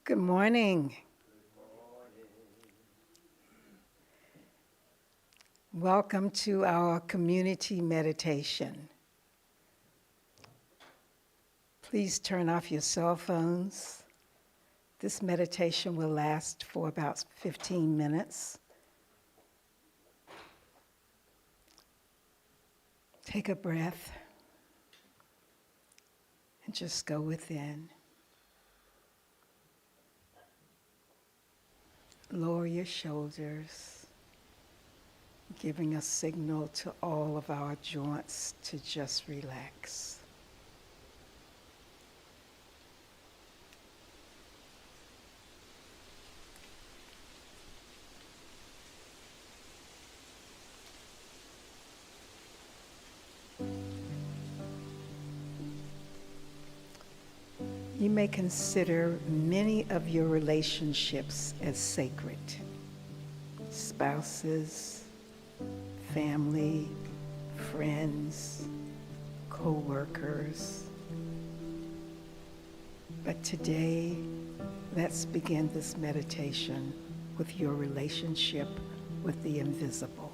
Good morning. Welcome to our community meditation. Please turn off your cell phones. This meditation will last for about 15 minutes. Take a breath and just go within. Lower your shoulders, giving a signal to all of our joints to just relax. You may consider many of your relationships as sacred. Spouses, family, friends, co-workers. But today, let's begin this meditation with your relationship with the invisible.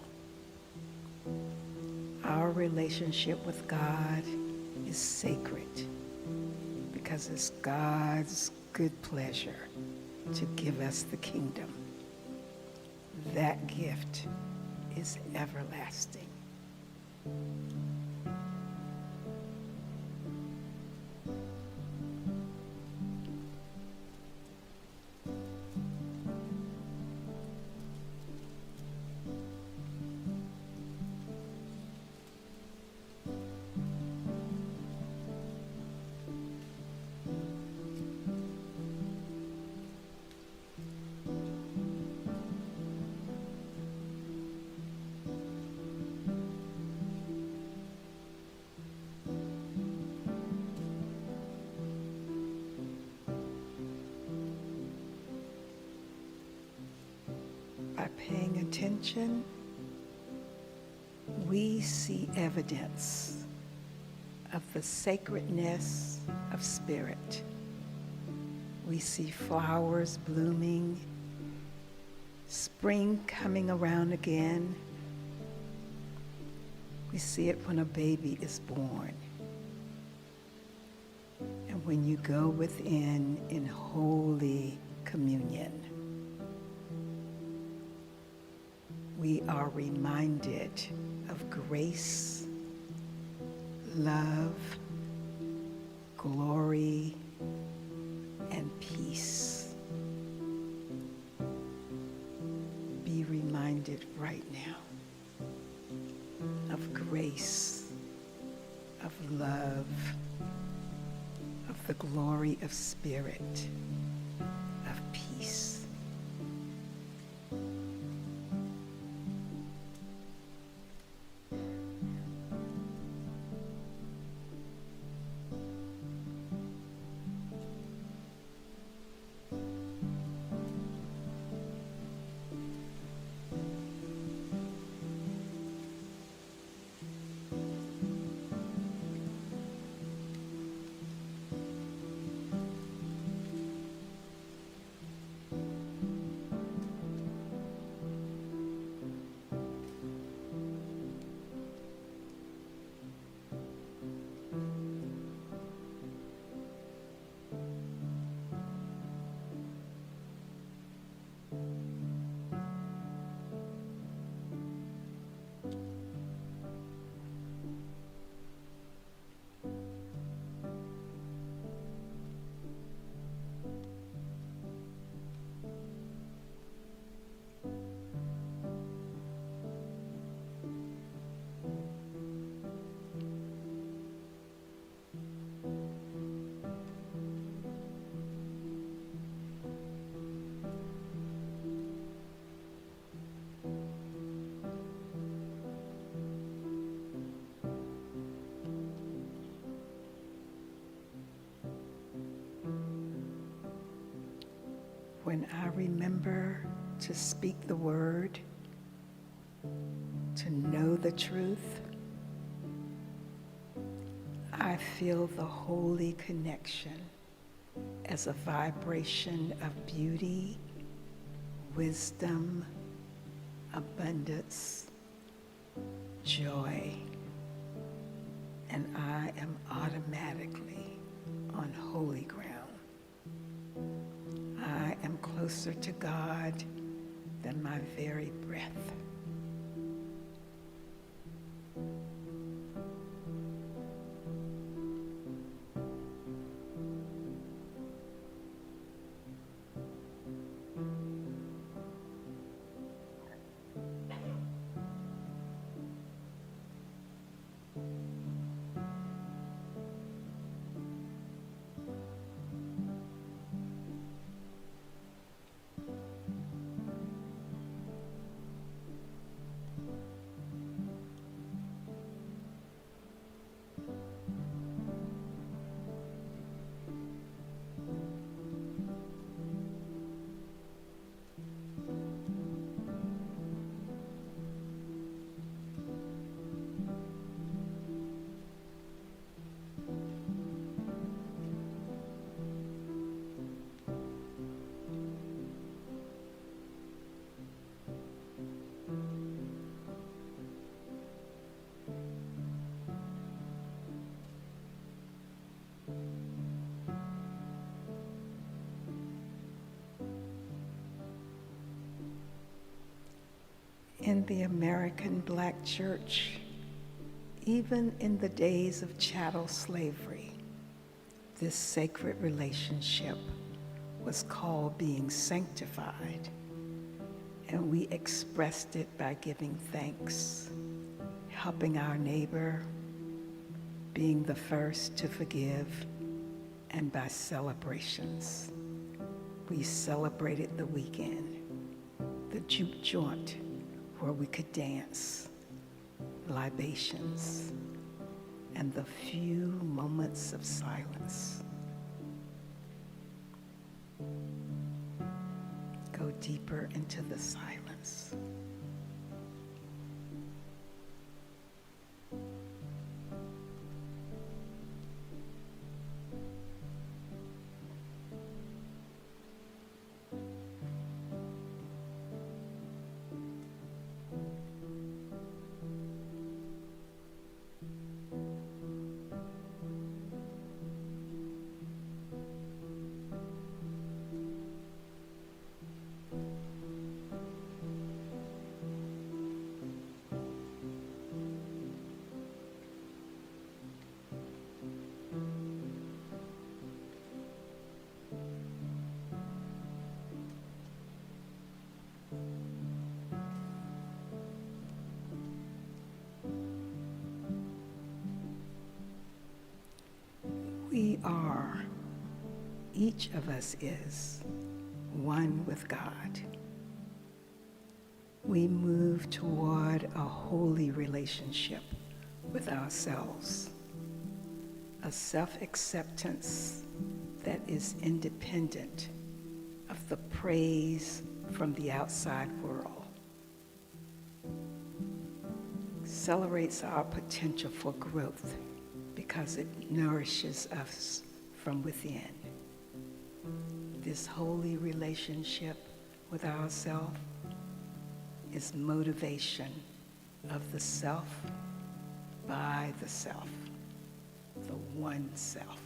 Our relationship with God is sacred because it's God's good pleasure to give us the kingdom. That gift is everlasting. By paying attention, we see evidence of the sacredness of spirit. We see flowers blooming, spring coming around again. We see it when a baby is born. And when you go within in Holy Communion, we are reminded of grace, love, glory, and peace. Be reminded right now of grace, of love, of the glory of spirit, of peace. When I remember to speak the word, to know the truth, I feel the holy connection as a vibration of beauty, wisdom, abundance, joy, and I am automatically on holy ground. I am closer to God than my very breath. In the American Black church, even in the days of chattel slavery, this sacred relationship was called being sanctified, and we expressed it by giving thanks, helping our neighbor, being the first to forgive, and by celebrations. We celebrated the weekend, the juke joint, where we could dance, libations, and the few moments of silence. Go deeper into the silence. We are, each of us is, one with God. We move toward a holy relationship with ourselves, a self-acceptance that is independent of the praise from the outside world. Accelerates our potential for growth because it nourishes us from within. This holy relationship with ourself is motivation of the self by the self, the one self.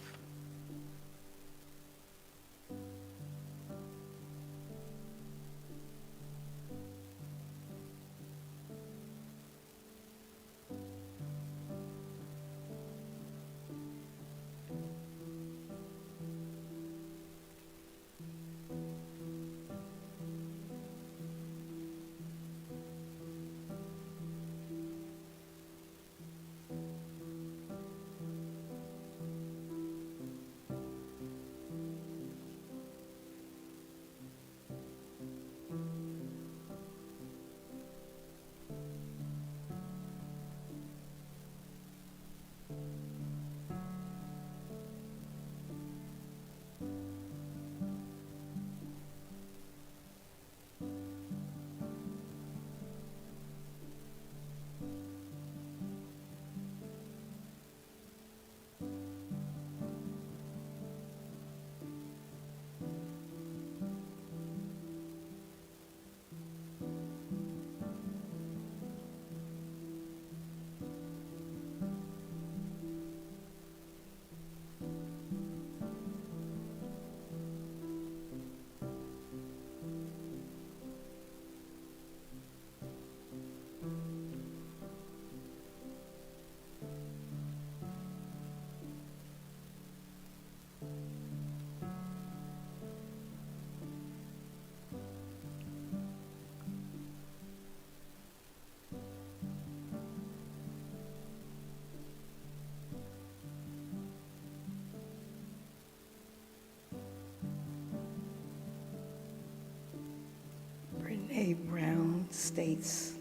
Brown states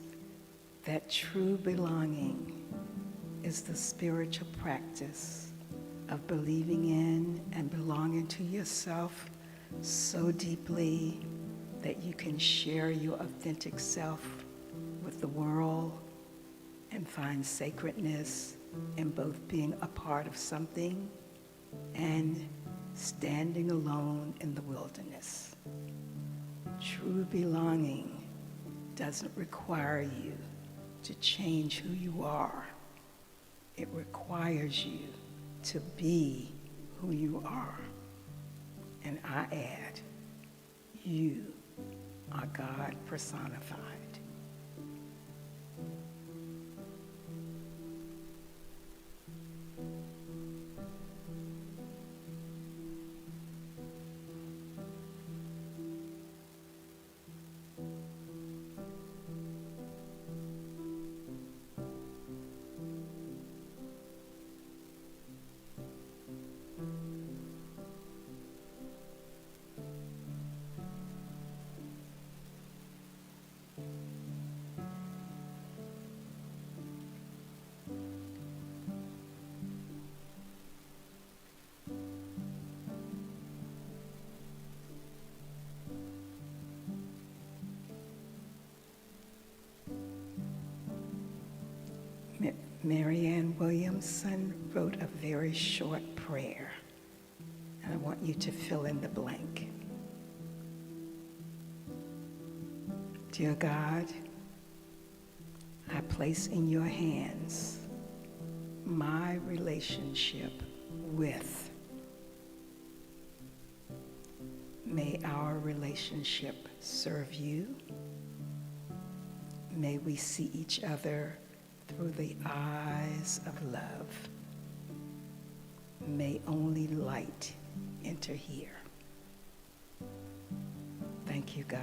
that true belonging is the spiritual practice of believing in and belonging to yourself so deeply that you can share your authentic self with the world and find sacredness in both being a part of something and standing alone in the wilderness. True belonging doesn't require you to change who you are. It requires you to be who you are. And I add, you are God personified. Marianne Williamson wrote a very short prayer, and I want you to fill in the blank. Dear God, I place in your hands my relationship with. May our relationship serve you. May we see each other through the eyes of love. May only light enter here. Thank you, God.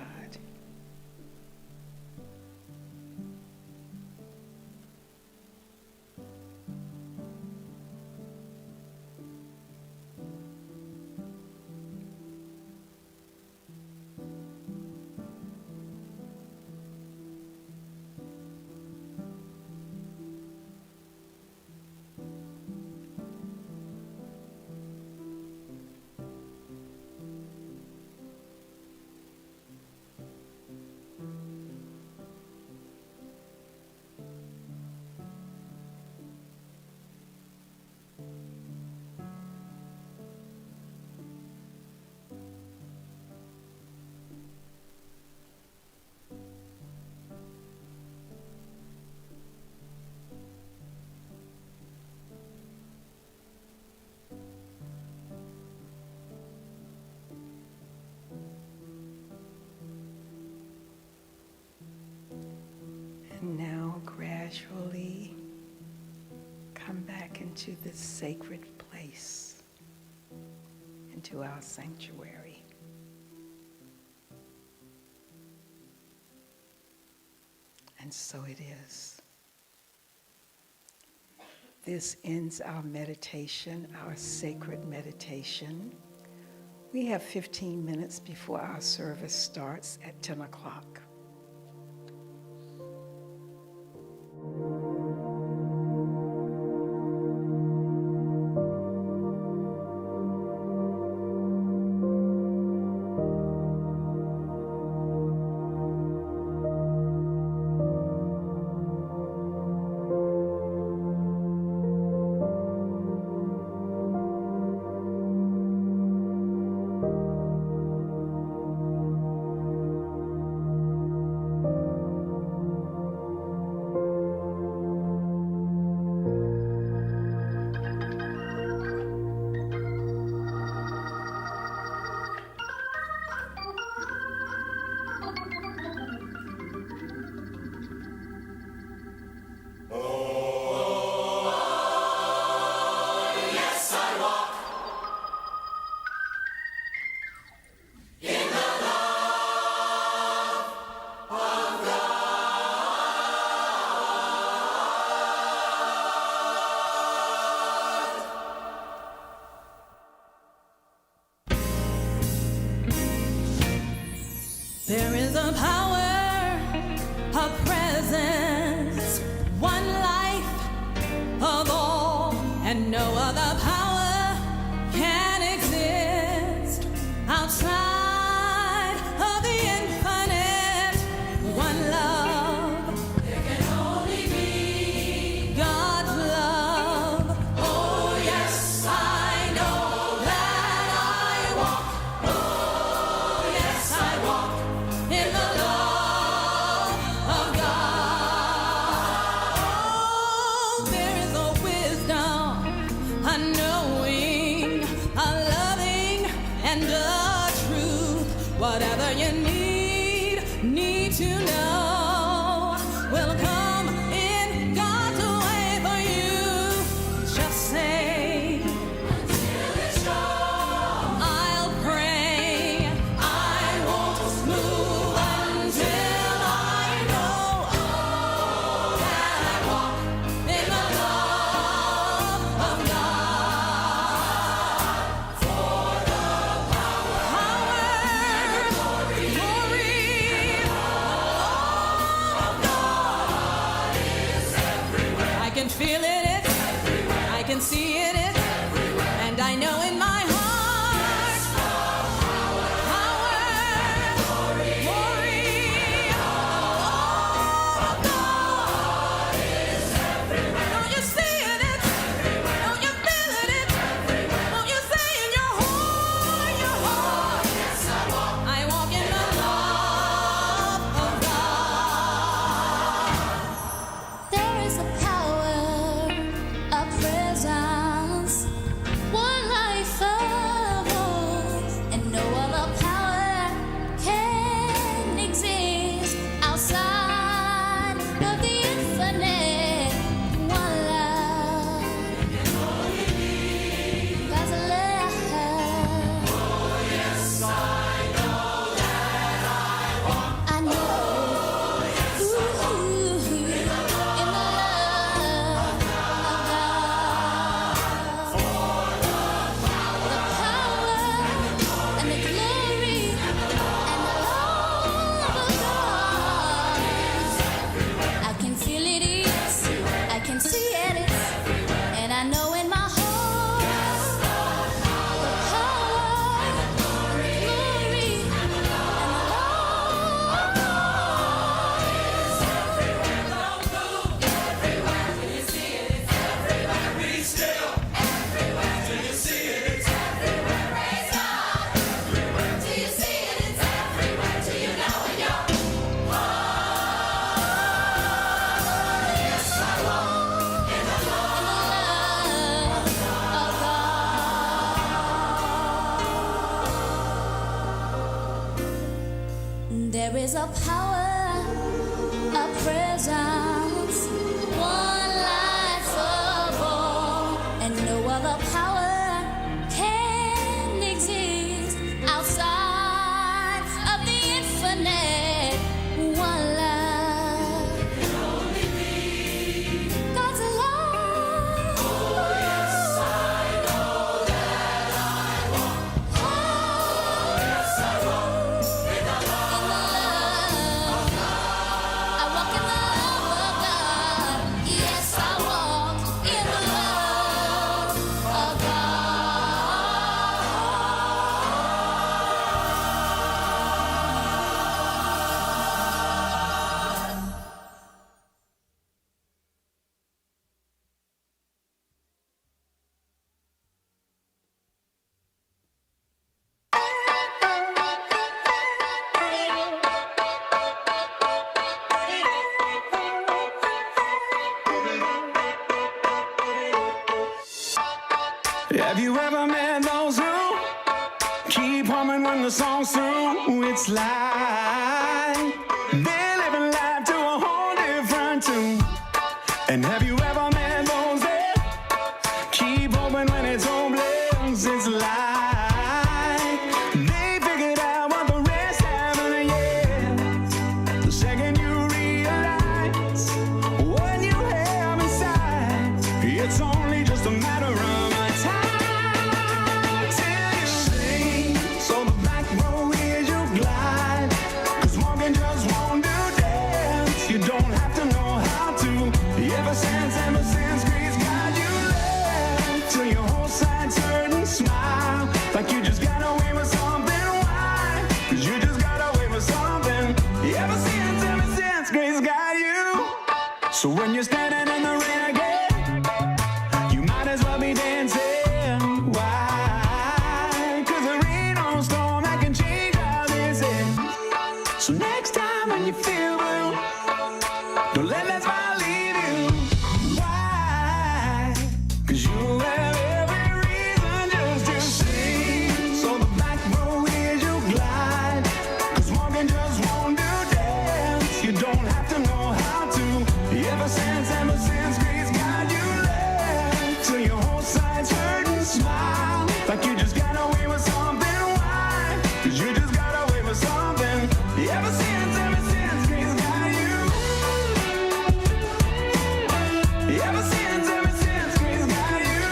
And now gradually come back into this sacred place, into our sanctuary. And so it is. This ends our meditation, our sacred meditation. We have 15 minutes before our service starts at 10 o'clock. and no other power can exist outside of the infinite one love. There can only be God's love. Oh yes, I know that I walk. Oh yes, I walk in the love of God. Oh, there is a wisdom, a knowing, a loving, and a truth. Whatever you need to know will come in God's way for you. Just say, until it's strong, I'll pray. I won't move until I know that I walk in the love of God. For the power and the glory of God is everywhere. I can feel it, it's everywhere. I can see it, it's everywhere. And I know in my heart, power, glory of God is everywhere. Don't you see it, it's everywhere. Don't you feel it, it's everywhere. Don't you say in your heart, yes, I walk in the love of God. There is a power, a presence, one life of all, and no other power can exist outside of the infinite one love. God's love. Oh yes, I know that I know. Ooh, in the love of God. The power and the glory and the love of God. I can feel it is, I can see it is, and I know in my heart the power, glory, and the love of God is everywhere. Don't move, everywhere. Till you see it, it's everywhere. Be still, everywhere. Till you see it, it's everywhere. Praise God, everywhere. Till you see it, it's everywhere. Till you know in your heart. Yes, I walk in the love of God. There is a power, a presence, one life of all, and no other power can exist outside of the infinite one love. God's love. Oh yes, I know that I walk. Oh yes, I walk in the love of God. I walk in the love of God. Yes, I walk in the love of God. Have you ever met those who keep humming when the song's through? It's like they're living life to a whole different tune. And have you ever met those that keep hoping when it's hopeless? It's like they figured out what the rest haven't yet. The second you realize what you have inside, it's only just a matter of time till you sing. So the back row is you glide, 'cause walking just won't do dance. You don't have to know how to. Ever since like you just got away with something. Why? 'Cause you just got away with something. Ever since grace got you. Ever since grace got you.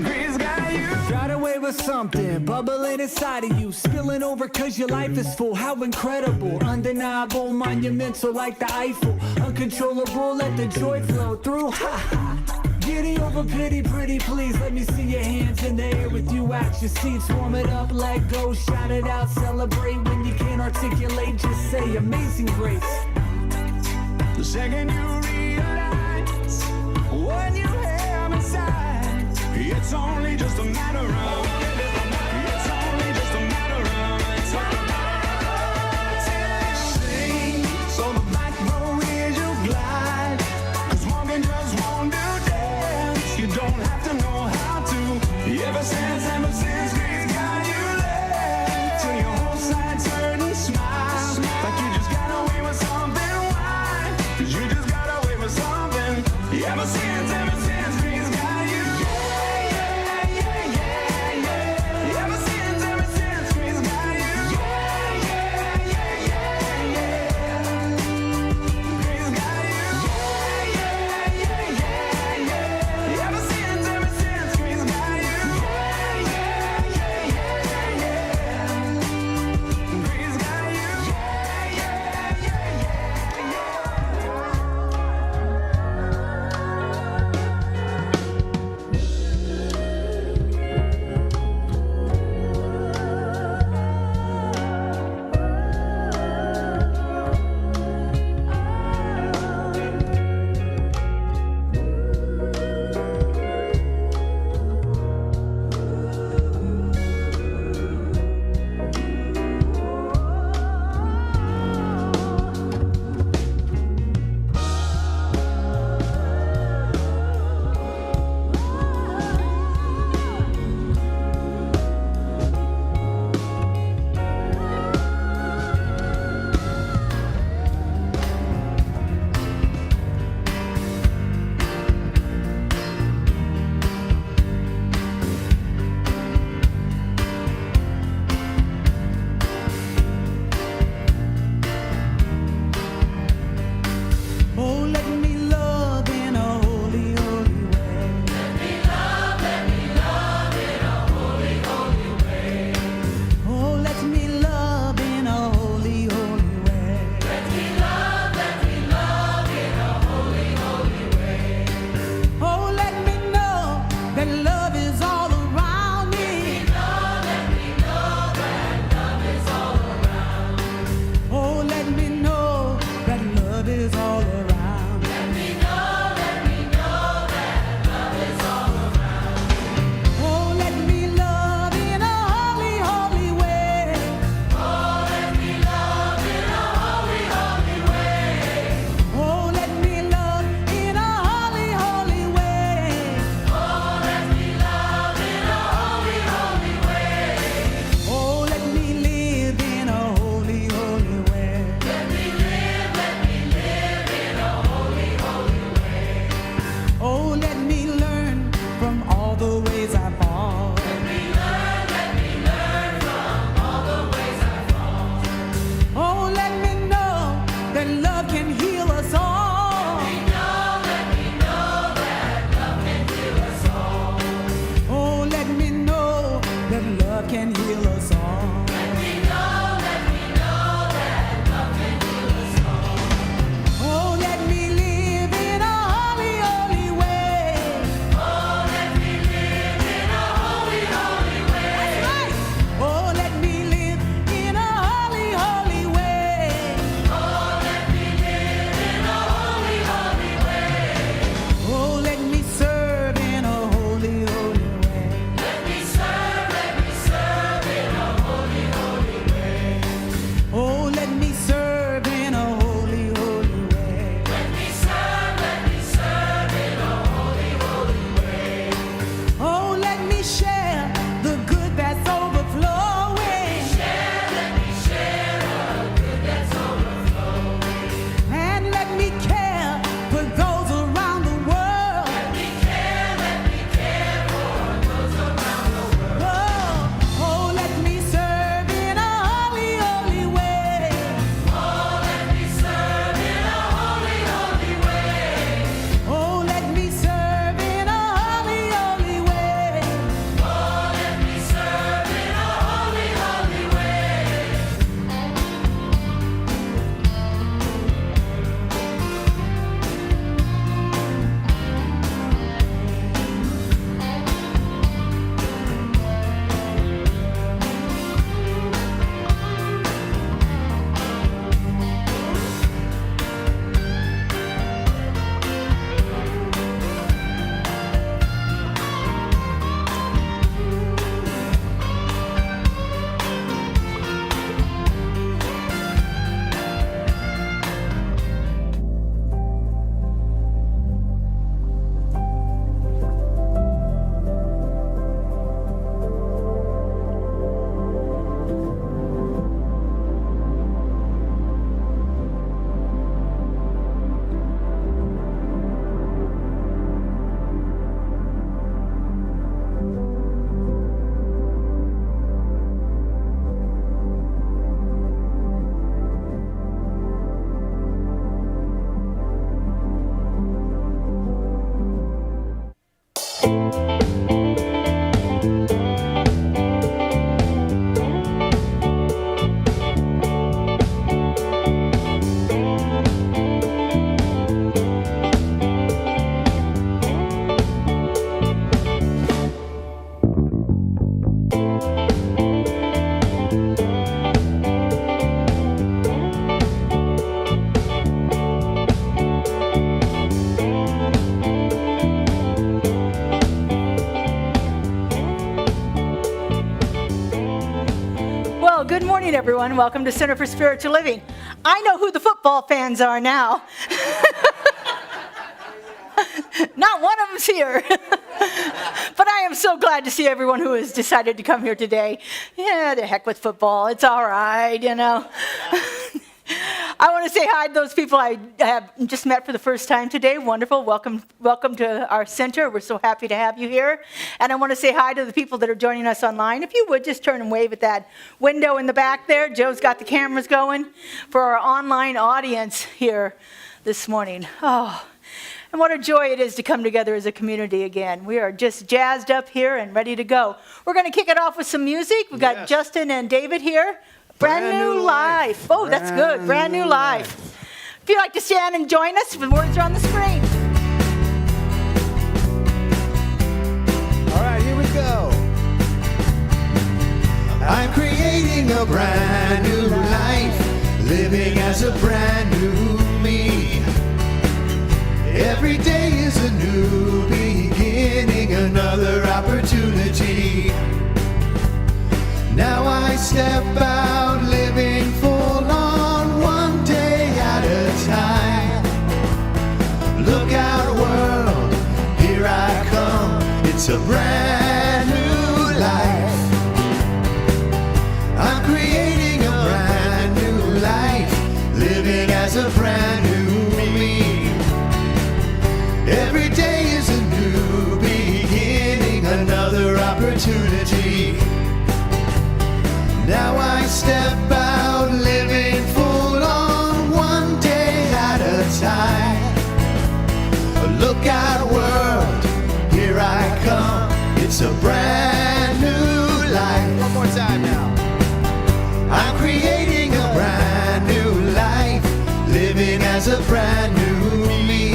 Grace got you. Got away with something, bubbling inside of you, spilling over cause your life is full. How incredible, undeniable, monumental like the Eiffel. Uncontrollable, let the joy flow through. Ha ha. Giddy over pity, pretty please. Let me see your hands in the air with you at your seats. Warm it up, let go, shout it out, celebrate. When you can't articulate, just say amazing grace. The second you realize what you have inside, it's only just a matter of. It's only just a matter of time. Sing, so the back row is you glide. 'Cause walking just won't do dance. You don't have to know how to. Ever since grace got you left. Till your whole side turn and smile. Like you just got away with something. Why? 'Cause you just got away with something. Ever since grace got you. Yeah, yeah, yeah, yeah, yeah. Ever since grace got you. Yeah, yeah, yeah, yeah, yeah. Grace got you. Yeah, yeah, yeah, yeah, yeah. Ever since grace got you. Yeah, yeah, yeah, yeah, yeah. Grace got you. Yeah, yeah, yeah, Oh, let me love in a holy, holy way. Let me love in a holy, holy way. Oh, let me love in a holy, holy way. Let me love in a holy, holy way. Oh, let me know that love is all around me. Let me know that love is all around. Oh, let me know that love is all around. Oh, let me love in a holy, holy way. Oh, let me love in a holy, holy way. Oh, let me love in a holy, holy way. Oh, let me love in a holy, holy way. Oh, let me live in a holy, holy way. Let me live in a holy, holy way. Oh, let me learn from all the ways I fall. Let me learn from all the ways I fall. Oh, let me know that love can heal us all. Let me know that love can heal us all. Oh, let me know that love can heal us all. Let me know that love can heal us all. Oh, let me live in a holy, holy way. Oh, let me live in a holy, holy way. That's right. Oh, let me live in a holy, holy way. Oh, let me live morning, everyone. Welcome to Center for Spiritual Living. I know who the football fans are now. Not one of them's here. But I am so glad to see everyone who has decided to come here today. Yeah, the heck with football. It's all right, you know. I want to say hi to those people I have just met for the first time today. Wonderful. Welcome to our center. We're so happy to have you here. And I want to say hi to the people that are joining us online. If you would just turn and wave at that window in the back there. Joe's got the cameras going for our online audience here this morning. Oh, and what a joy it is to come together as a community again. We are just jazzed up here and ready to go. We're going to kick it off with some music. We've got Justin and David here. Brand new life. Oh, that's good. Brand new life. If you'd like to stand and join us, the words are on the screen. All right, here we go. I'm creating a brand new life, living as a brand new me. Every day is a new beginning, another opportunity. Now I step out, living full on, one day at a time. Look out, world, here I come. It's a brand new life. I'm creating a brand new life, living as a brand new me. Every day is a new beginning, another opportunity. Now I step out, living full on, one day at a time. Look out, world, here I come. It's a brand new life. One more time now. I'm creating a brand new life, living as a brand new me.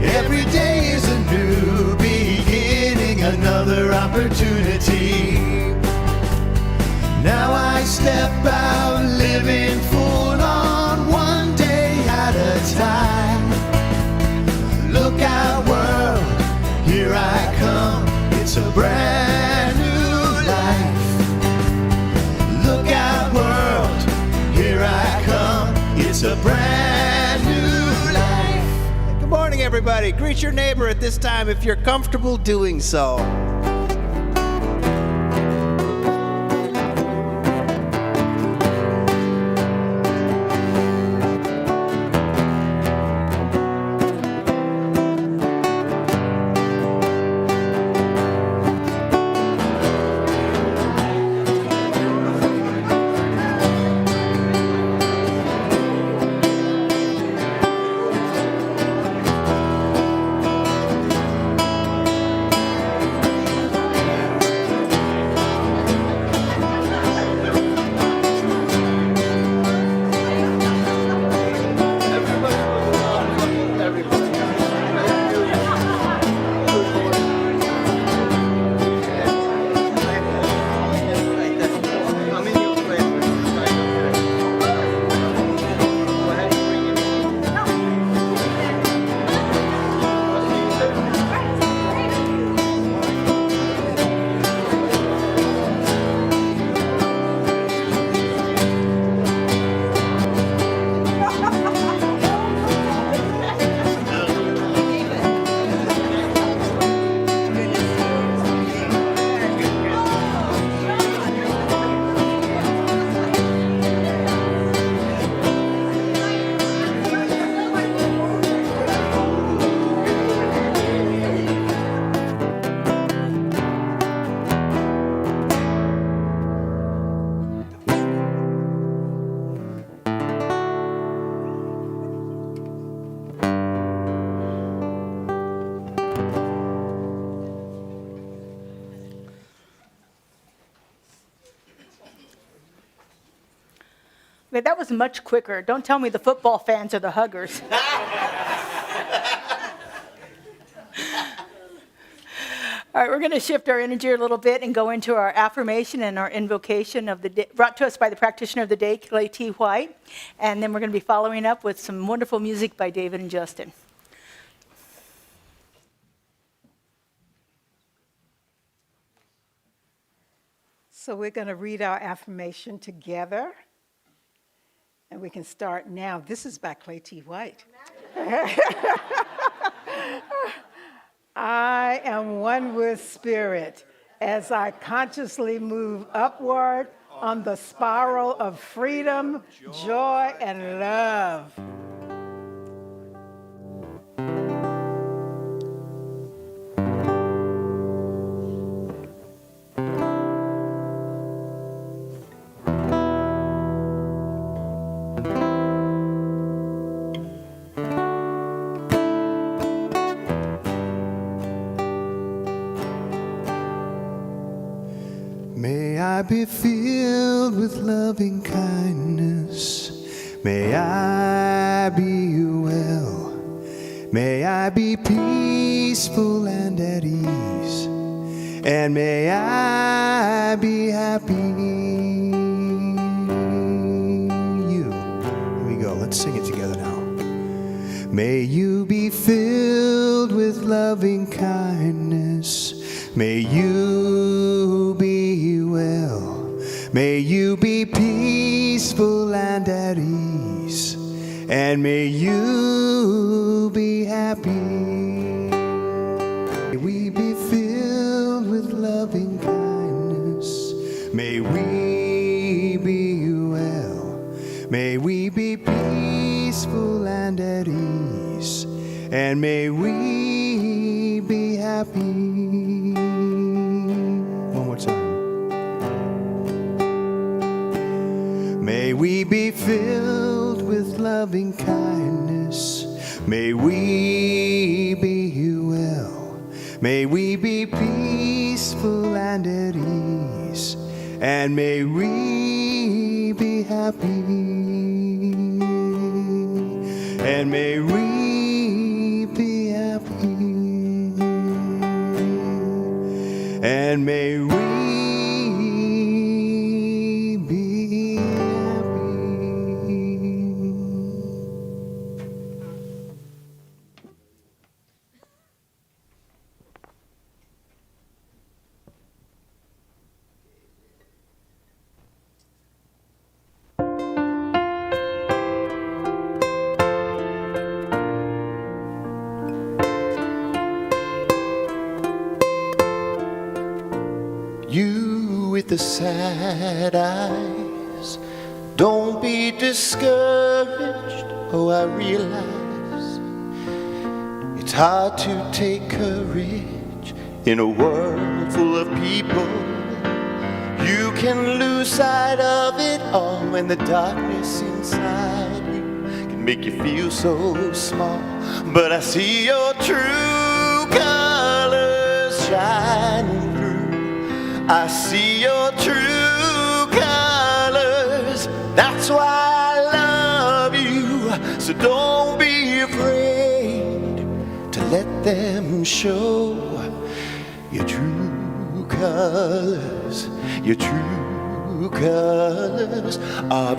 Every day is a new beginning, another opportunity. Now I step out, living full on, one day at a time. Look out, world, here I come. It's a brand new life. Look out, world, here I come. It's a brand new life. Good morning, everybody. Greet your neighbor at this time if you're comfortable doing so. Okay, that was much quicker. Don't tell me the football fans are the huggers. All right, we're going to shift our energy a little bit and go into our affirmation and our invocation of the day, brought to us by the practitioner of the day, Clay T. White. And then we're going to be following up with some wonderful music by David and Justin. So we're going to read our affirmation together. And we can start now. This is by Clay T. White. I am one with spirit as I consciously move upward on the spiral of freedom, joy, and love. May I be filled with loving kindness. May I be well. May I be peaceful and at ease. And may I be happy. Here we go. Let's sing it together now. May you be filled with loving kindness. May you be well. May you be peaceful and at ease. And may you be happy. May we be filled with loving kindness. May we be well. May we be peaceful and at ease. And may we be happy. One more time. May we be filled with loving kindness. May we be well. May we be peaceful and at ease. And may we be happy. And may we be happy. And may we be happy. You with the sad eyes, don't be discouraged. Oh, I realize it's hard to take courage in a world full of people. You can lose sight of it all when the darkness inside you can make you feel so small. But I see your true colors shining through. I see your true colors. That's why I love you. So don't be afraid to let them show your true colors. Your true colors are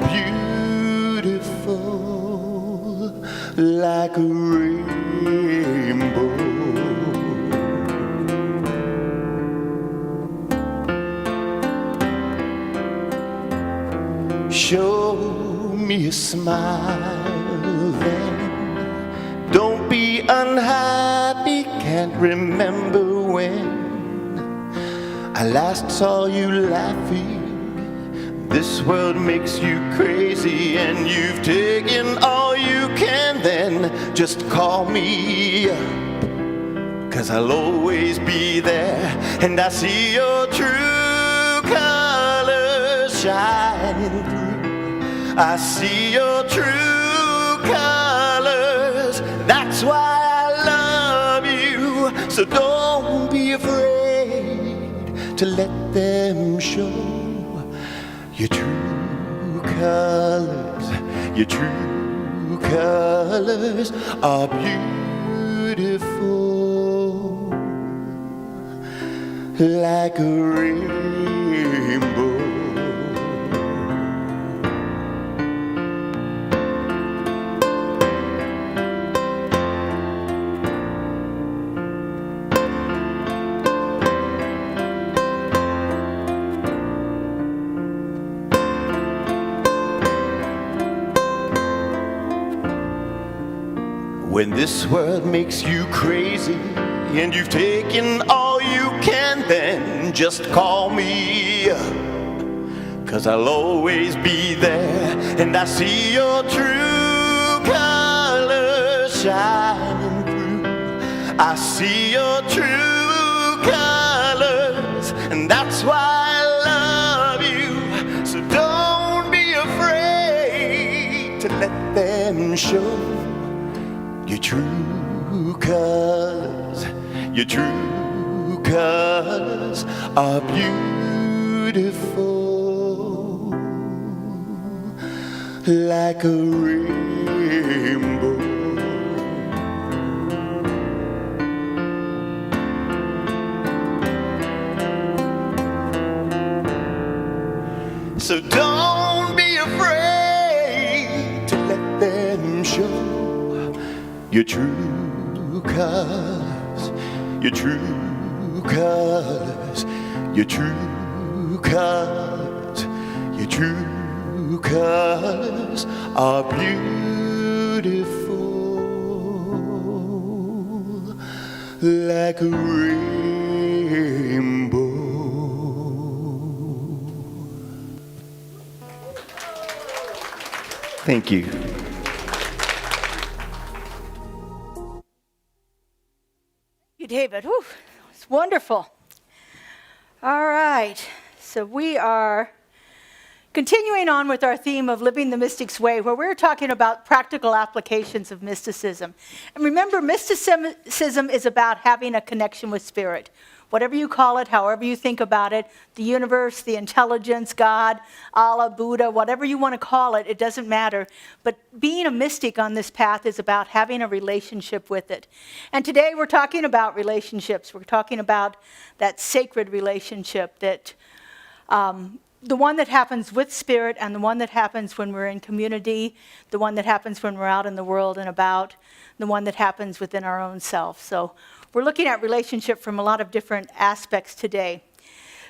beautiful like a rainbow. Show me a smile then. Don't be unhappy, can't remember when I last saw you laughing. This world makes you crazy and you've taken all you can. Then just call me up, 'cause I'll always be there. And I see your true colors shining through. I see your true colors. That's why I love you. So don't be afraid to let them show your true colors. Your true colors are beautiful like a rainbow. When this world makes you crazy and you've taken all you can, then just call me. 'Cause I'll always be there, and I see your true colors shining through. I see your true colors, and that's why I love you. So don't be afraid to let them show your true colors. Your true colors are beautiful, like a rainbow. So don't be afraid to let them show your true colors, your true colors, your true colors, your true colors are beautiful, like a rainbow. Thank you. Thank you, David. Whew, it's wonderful. All right, so we are continuing on with our theme of living the mystic's way, where we're talking about practical applications of mysticism. And remember, mysticism is about having a connection with spirit. Whatever you call it, however you think about it, the universe, the intelligence, God, Allah, Buddha, whatever you want to call it, it doesn't matter. But being a mystic on this path is about having a relationship with it. And today we're talking about relationships. We're talking about that sacred relationship, that the one that happens with spirit and the one that happens when we're in community, the one that happens when we're out in the world and about, the one that happens within our own self. So we're looking at relationship from a lot of different aspects today.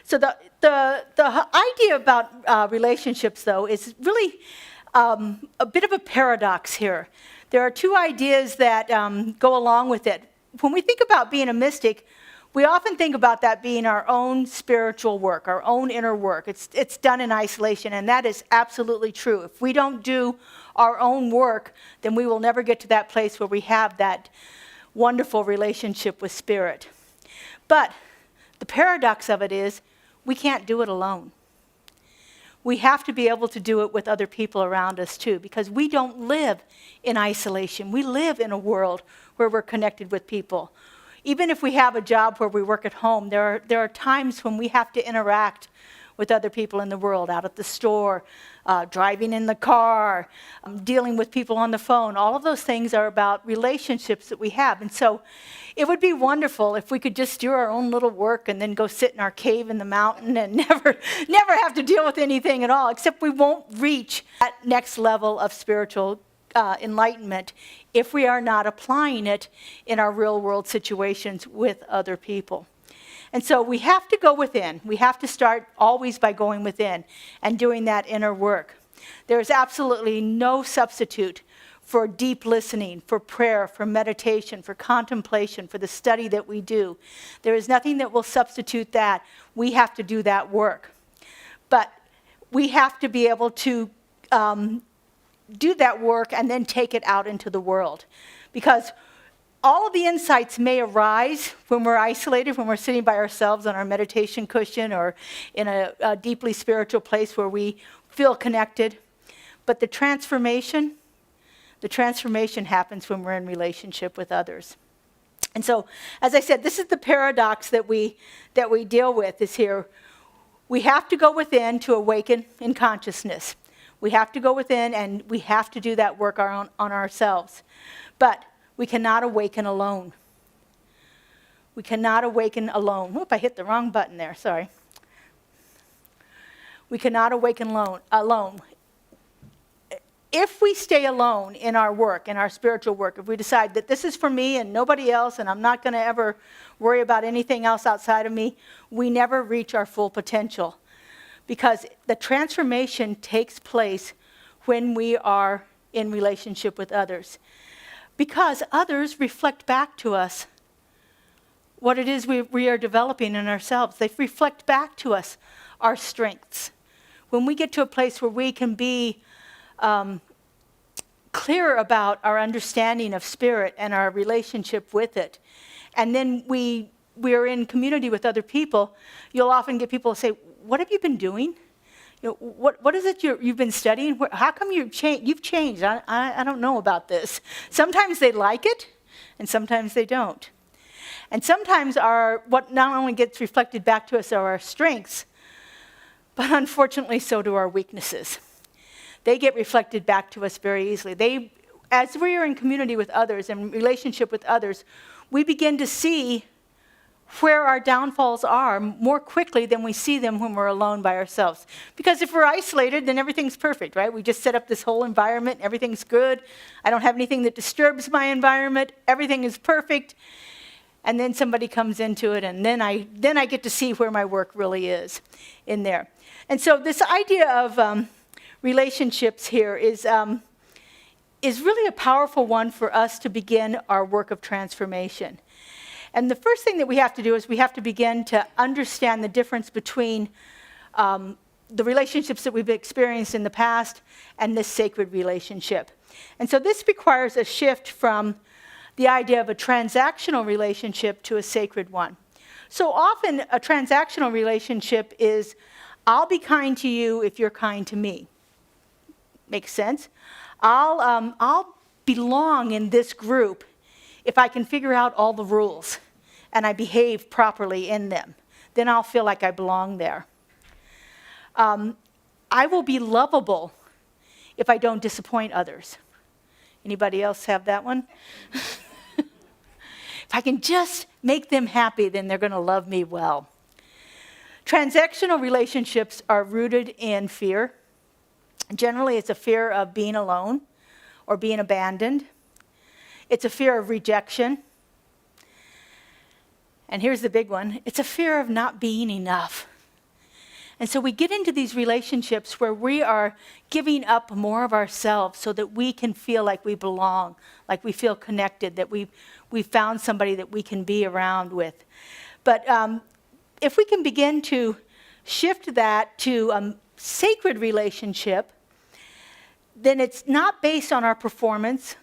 So the idea about relationships, though, is really a bit of a paradox here. There are two ideas that go along with it. When we think about being a mystic, we often think about that being our own spiritual work, our own inner work. It's done in isolation, and that is absolutely true. If we don't do our own work, then we will never get to that place where we have that wonderful relationship with spirit. But the paradox of it is we can't do it alone. We have to be able to do it with other people around us too, because we don't live in isolation. We live in a world where we're connected with people. Even if we have a job where we work at home, there are times when we have to interact with other people in the world, out at the store, driving in the car, dealing with people on the phone. All of those things are about relationships that we have. And so it would be wonderful if we could just do our own little work and then go sit in our cave in the mountain and never have to deal with anything at all, except we won't reach that next level of spiritual enlightenment if we are not applying it in our real world situations with other people. And so we have to go within. We have to start always by going within and doing that inner work. There is absolutely no substitute for deep listening, for prayer, for meditation, for contemplation, for the study that we do. There is nothing that will substitute that. We have to do that work. But we have to be able to do that work and then take it out into the world. Because all of the insights may arise when we're isolated, when we're sitting by ourselves on our meditation cushion or in a deeply spiritual place where we feel connected. But the transformation happens when we're in relationship with others. And so, as I said, this is the paradox that we deal with is here. We have to go within to awaken in consciousness. We have to go within and we have to do that work on ourselves. But we cannot awaken alone. We cannot awaken alone. Whoop, I hit the wrong button there, sorry. We cannot awaken alone. If we stay alone in our work, in our spiritual work, if we decide that this is for me and nobody else and I'm not going to ever worry about anything else outside of me, we never reach our full potential. Because the transformation takes place when we are in relationship with others. because others reflect back to us what it is we are developing in ourselves. They reflect back to us our strengths. When we get to a place where we can be clear about our understanding of spirit and our relationship with it, and then we are in community with other people, you'll often get people say, "What have you been doing? You know, what is it you've been studying? How come you've changed? I don't know about this." Sometimes they like it, and sometimes they don't. And sometimes what not only gets reflected back to us are our strengths, but unfortunately so do our weaknesses. They get reflected back to us very easily. As we are in community with others and relationship with others, we begin to see where our downfalls are more quickly than we see them when we're alone by ourselves. Because if we're isolated, then everything's perfect, right? We just set up this whole environment, everything's good. I don't have anything that disturbs my environment. Everything is perfect. And then somebody comes into it, and then I get to see where my work really is in there. And so this idea of relationships here is really a powerful one for us to begin our work of transformation. And the first thing that we have to do is we have to begin to understand the difference between the relationships that we've experienced in the past and this sacred relationship. And so this requires a shift from the idea of a transactional relationship to a sacred one. So often a transactional relationship is, I'll be kind to you if you're kind to me. Makes sense? I'll belong in this group if I can figure out all the rules and I behave properly in them. Then I'll feel like I belong there. I will be lovable if I don't disappoint others. Anybody else have that one? If I can just make them happy, then they're going to love me well. Transactional relationships are rooted in fear. Generally, it's a fear of being alone or being abandoned. It's a fear of rejection. And here's the big one. It's a fear of not being enough. And so we get into these relationships where we are giving up more of ourselves so that we can feel like we belong, like we feel connected, that we found somebody that we can be around with. But if we can begin to shift that to a sacred relationship, then it's not based on our performance.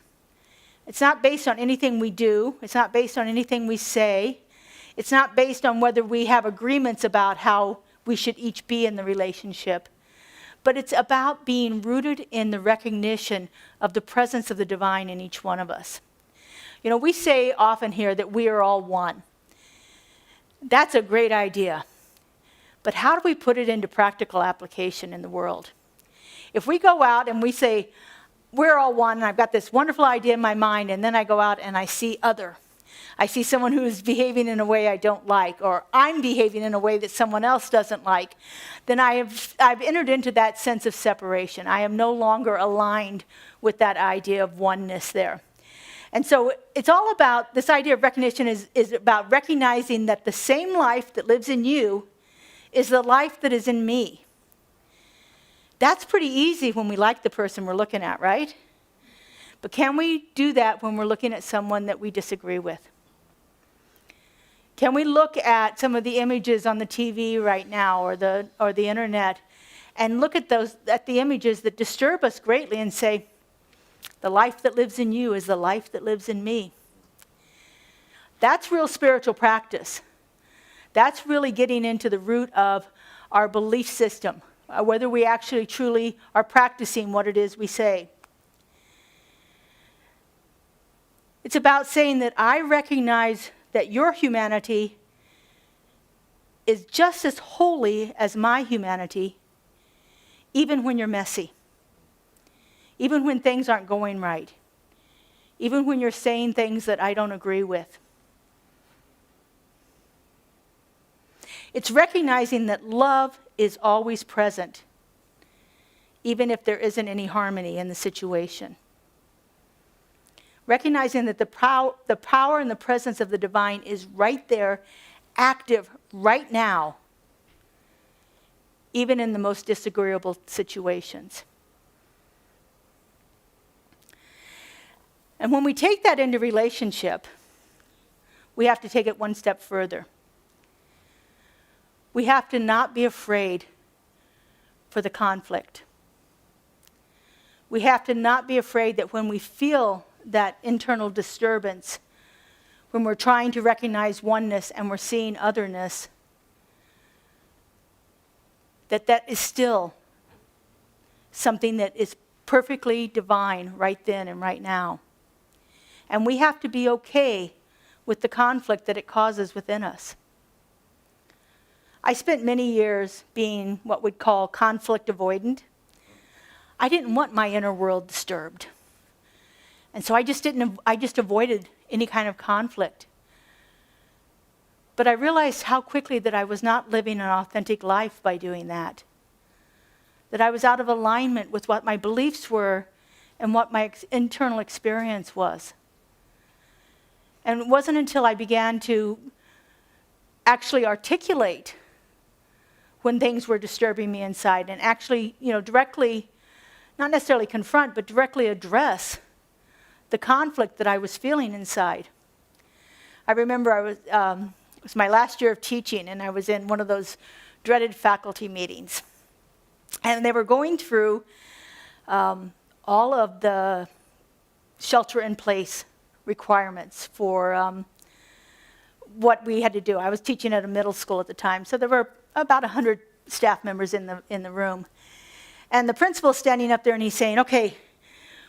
It's not based on anything we do. It's not based on anything we say. It's not based on whether we have agreements about how we should each be in the relationship. But it's about being rooted in the recognition of the presence of the divine in each one of us. You know, we say often here that we are all one. That's a great idea. But how do we put it into practical application in the world? If we go out and we say, we're all one, and I've got this wonderful idea in my mind, and then I go out and I see other. I see someone who's behaving in a way I don't like, or I'm behaving in a way that someone else doesn't like, then I've entered into that sense of separation. I am no longer aligned with that idea of oneness there. And so it's all about, this idea of recognition is about recognizing that the same life that lives in you is the life that is in me. That's pretty easy when we like the person we're looking at, right? But can we do that when we're looking at someone that we disagree with? Can we look at some of the images on the TV right now or the internet and look at the images that disturb us greatly and say, the life that lives in you is the life that lives in me? That's real spiritual practice. That's really getting into the root of our belief system, whether we actually truly are practicing what it is we say. It's about saying that I recognize that your humanity is just as holy as my humanity, even when you're messy, even when things aren't going right, even when you're saying things that I don't agree with. It's recognizing that love is always present, even if there isn't any harmony in the situation. Recognizing that the power and the presence of the divine is right there, active right now, even in the most disagreeable situations. And when we take that into relationship, we have to take it one step further. We have to not be afraid for the conflict. We have to not be afraid that when we feel that internal disturbance, when we're trying to recognize oneness and we're seeing otherness, that is still something that is perfectly divine right then and right now. And we have to be okay with the conflict that it causes within us. I spent many years being what we'd call conflict avoidant. I didn't want my inner world disturbed. And so I just avoided any kind of conflict. But I realized how quickly that I was not living an authentic life by doing that. That I was out of alignment with what my beliefs were and what my internal experience was. And it wasn't until I began to actually articulate when things were disturbing me inside and actually, directly, not necessarily confront, but directly address the conflict that I was feeling inside. I remember it was my last year of teaching, and I was in one of those dreaded faculty meetings. And they were going through all of the shelter-in-place requirements for what we had to do. I was teaching at a middle school at the time, so there were about 100 staff members in the room. And the principal's standing up there and he's saying, okay,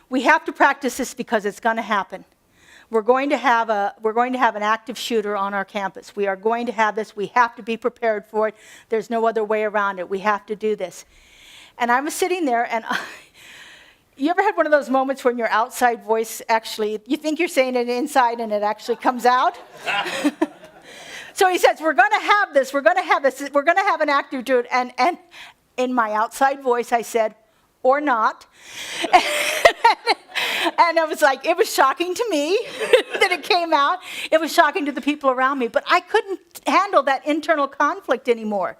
we have to practice this because it's going to happen. We're going to have an active shooter on our campus. We are going to have this. We have to be prepared for it. There's no other way around it. We have to do this. And I was sitting there, and you ever had one of those moments when your outside voice actually, you think you're saying it inside and it actually comes out? So he says, we're going to have this. We're going to have this. We're going to have an active shooter. And in my outside voice, I said, or not. And I was like, it was shocking to me that it came out. It was shocking to the people around me. But I couldn't handle that internal conflict anymore.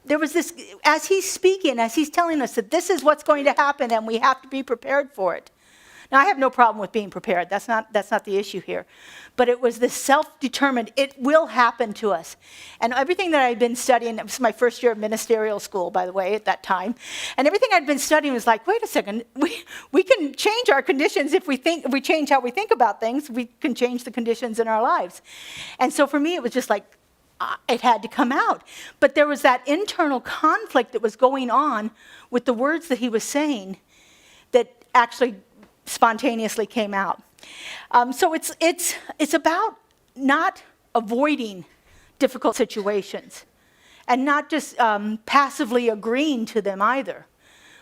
There was this, as he's speaking, as he's telling us that this is what's going to happen and we have to be prepared for it. Now, I have no problem with being prepared. That's not the issue here. But it was this self-determined, it will happen to us. And everything that I'd been studying, it was my first year of ministerial school, by the way, at that time. And everything I'd been studying was like, wait a second, we can change our conditions if we change how we think about things, we can change the conditions in our lives. And so for me, it was just like, it had to come out. But there was that internal conflict that was going on with the words that he was saying that actually spontaneously came out. So it's about not avoiding difficult situations and not just passively agreeing to them either.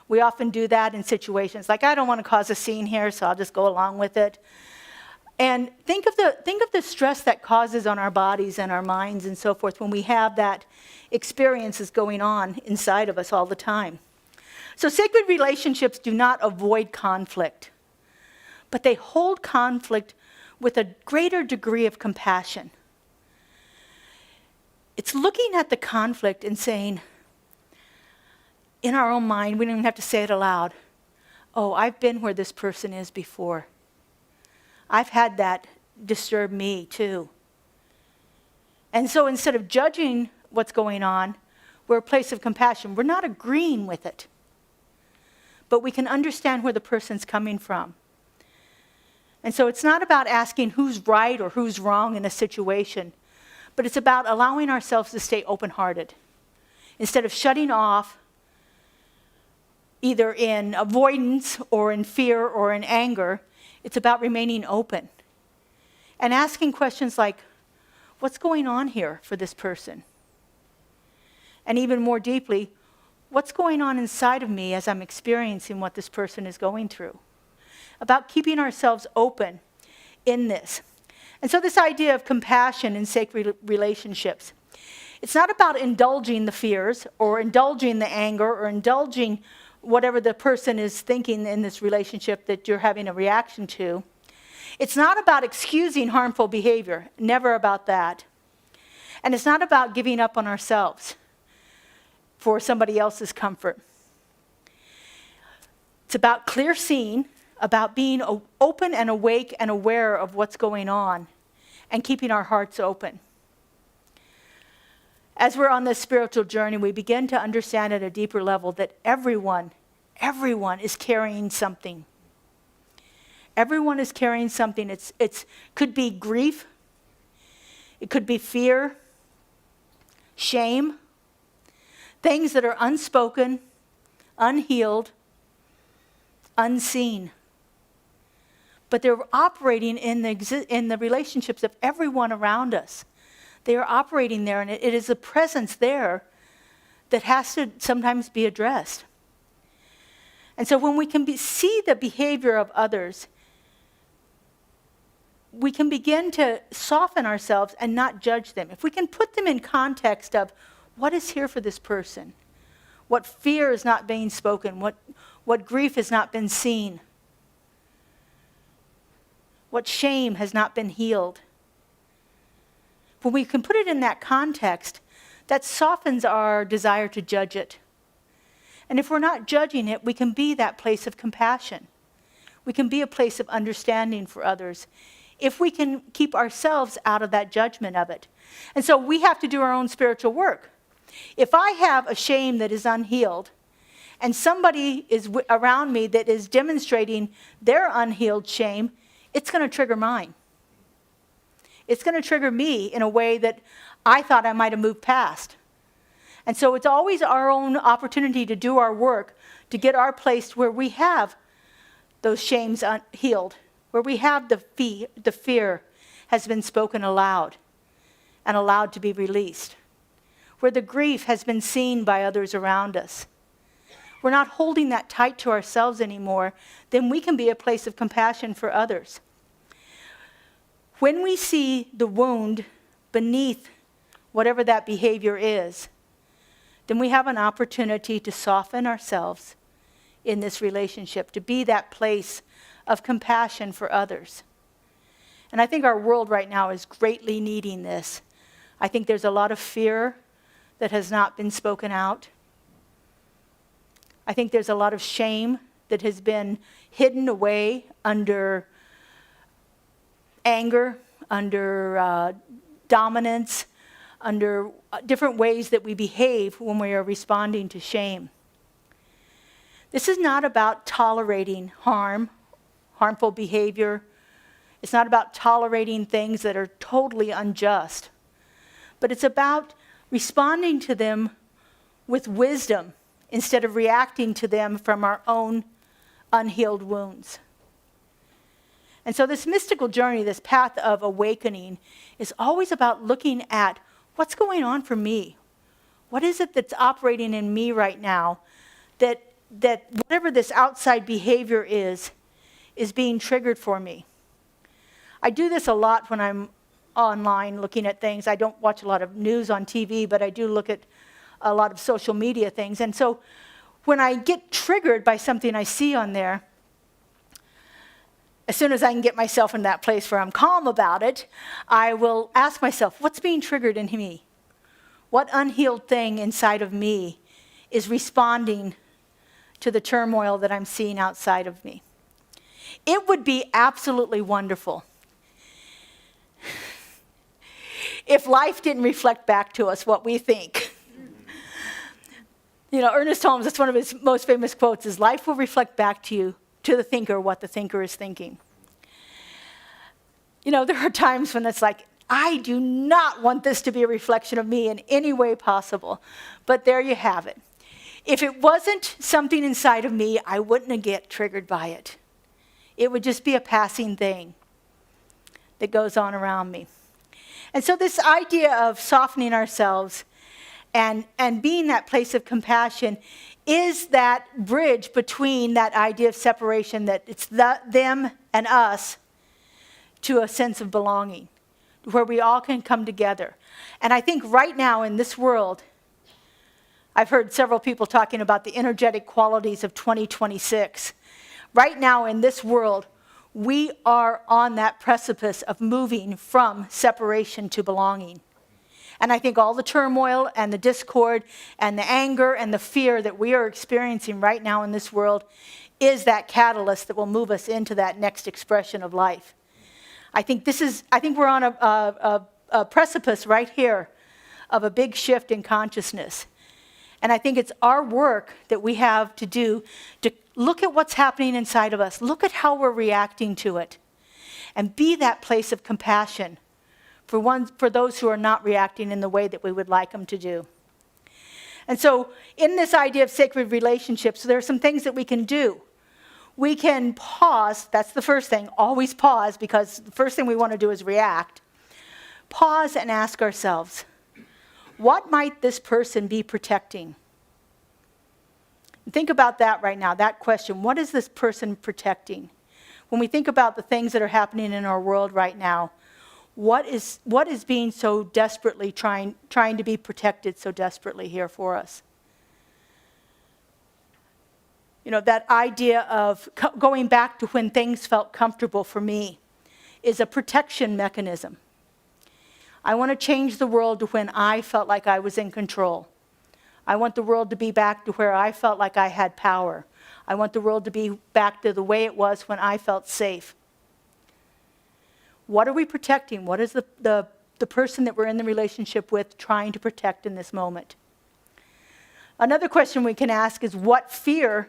We often do that in situations like, I don't want to cause a scene here, so I'll just go along with it. And think of the stress that causes on our bodies and our minds and so forth when we have that experiences going on inside of us all the time. So sacred relationships do not avoid conflict, but they hold conflict with a greater degree of compassion. It's looking at the conflict and saying, in our own mind, we don't even have to say it aloud, oh, I've been where this person is before. I've had that disturb me too. And so instead of judging what's going on, we're a place of compassion. We're not agreeing with it, but we can understand where the person's coming from. And so it's not about asking who's right or who's wrong in a situation, but it's about allowing ourselves to stay open-hearted. Instead of shutting off, either in avoidance or in fear or in anger, it's about remaining open and asking questions like, what's going on here for this person? And even more deeply, what's going on inside of me as I'm experiencing what this person is going through? About keeping ourselves open in this. And so this idea of compassion in sacred relationships, it's not about indulging the fears or indulging the anger or indulging whatever the person is thinking in this relationship that you're having a reaction to. It's not about excusing harmful behavior, never about that. And it's not about giving up on ourselves for somebody else's comfort. It's about clear seeing about being open and awake and aware of what's going on and keeping our hearts open. As we're on this spiritual journey, we begin to understand at a deeper level that everyone is carrying something. Everyone is carrying something. It could be grief. It could be fear, shame, things that are unspoken, unhealed, unseen. But they're operating in the relationships of everyone around us. They are operating there, and it is a presence there that has to sometimes be addressed. And so when we can see the behavior of others, we can begin to soften ourselves and not judge them. If we can put them in context of what is here for this person, what fear is not being spoken, what grief has not been seen, what shame has not been healed. When we can put it in that context, that softens our desire to judge it. And if we're not judging it, we can be that place of compassion. We can be a place of understanding for others if we can keep ourselves out of that judgment of it. And so we have to do our own spiritual work. If I have a shame that is unhealed, and somebody is around me that is demonstrating their unhealed shame, it's going to trigger mine. It's going to trigger me in a way that I thought I might have moved past. And so it's always our own opportunity to do our work, to get our place where we have those shames healed, where we have the fear has been spoken aloud and allowed to be released, where the grief has been seen by others around us. We're not holding that tight to ourselves anymore, then we can be a place of compassion for others. When we see the wound beneath whatever that behavior is, then we have an opportunity to soften ourselves in this relationship, to be that place of compassion for others. And I think our world right now is greatly needing this. I think there's a lot of fear that has not been spoken out. I think there's a lot of shame that has been hidden away under anger, under dominance, under different ways that we behave when we are responding to shame. This is not about tolerating harmful behavior. It's not about tolerating things that are totally unjust. But it's about responding to them with wisdom instead of reacting to them from our own unhealed wounds. And so this mystical journey, this path of awakening, is always about looking at what's going on for me. What is it that's operating in me right now that whatever this outside behavior is being triggered for me? I do this a lot when I'm online looking at things. I don't watch a lot of news on TV, but I do look at a lot of social media things. And so when I get triggered by something I see on there, as soon as I can get myself in that place where I'm calm about it, I will ask myself, what's being triggered in me? What unhealed thing inside of me is responding to the turmoil that I'm seeing outside of me? It would be absolutely wonderful if life didn't reflect back to us what we think. You know, Ernest Holmes, that's one of his most famous quotes, is life will reflect back to you, to the thinker, what the thinker is thinking. You know, there are times when it's like, I do not want this to be a reflection of me in any way possible. But there you have it. If it wasn't something inside of me, I wouldn't get triggered by it. It would just be a passing thing that goes on around me. And so this idea of softening ourselves and being that place of compassion is that bridge between that idea of separation, that it's them and us, to a sense of belonging, where we all can come together. And I think right now in this world, I've heard several people talking about the energetic qualities of 2026. Right now in this world, we are on that precipice of moving from separation to belonging. And I think all the turmoil and the discord and the anger and the fear that we are experiencing right now in this world is that catalyst that will move us into that next expression of life. I think we're on a precipice right here of a big shift in consciousness. And I think it's our work that we have to do to look at what's happening inside of us, look at how we're reacting to it, and be that place of compassion for those who are not reacting in the way that we would like them to do. And so in this idea of sacred relationships, there are some things that we can do. We can pause, that's the first thing, always pause, because the first thing we want to do is react. Pause and ask ourselves, what might this person be protecting? Think about that right now, that question. What is this person protecting? When we think about the things that are happening in our world right now, what is being so desperately trying to be protected so desperately here for us? You know, that idea of going back to when things felt comfortable for me is a protection mechanism. I want to change the world to when I felt like I was in control. I want the world to be back to where I felt like I had power. I want the world to be back to the way it was when I felt safe. What are we protecting? What is the person that we're in the relationship with trying to protect in this moment? Another question we can ask is, what fear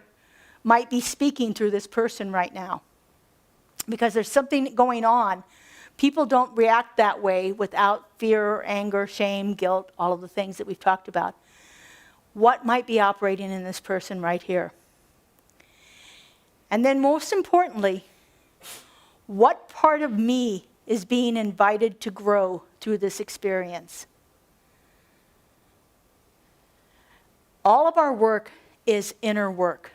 might be speaking through this person right now? Because there's something going on. People don't react that way without fear, anger, shame, guilt, all of the things that we've talked about. What might be operating in this person right here? And then most importantly, what part of me is being invited to grow through this experience? All of our work is inner work.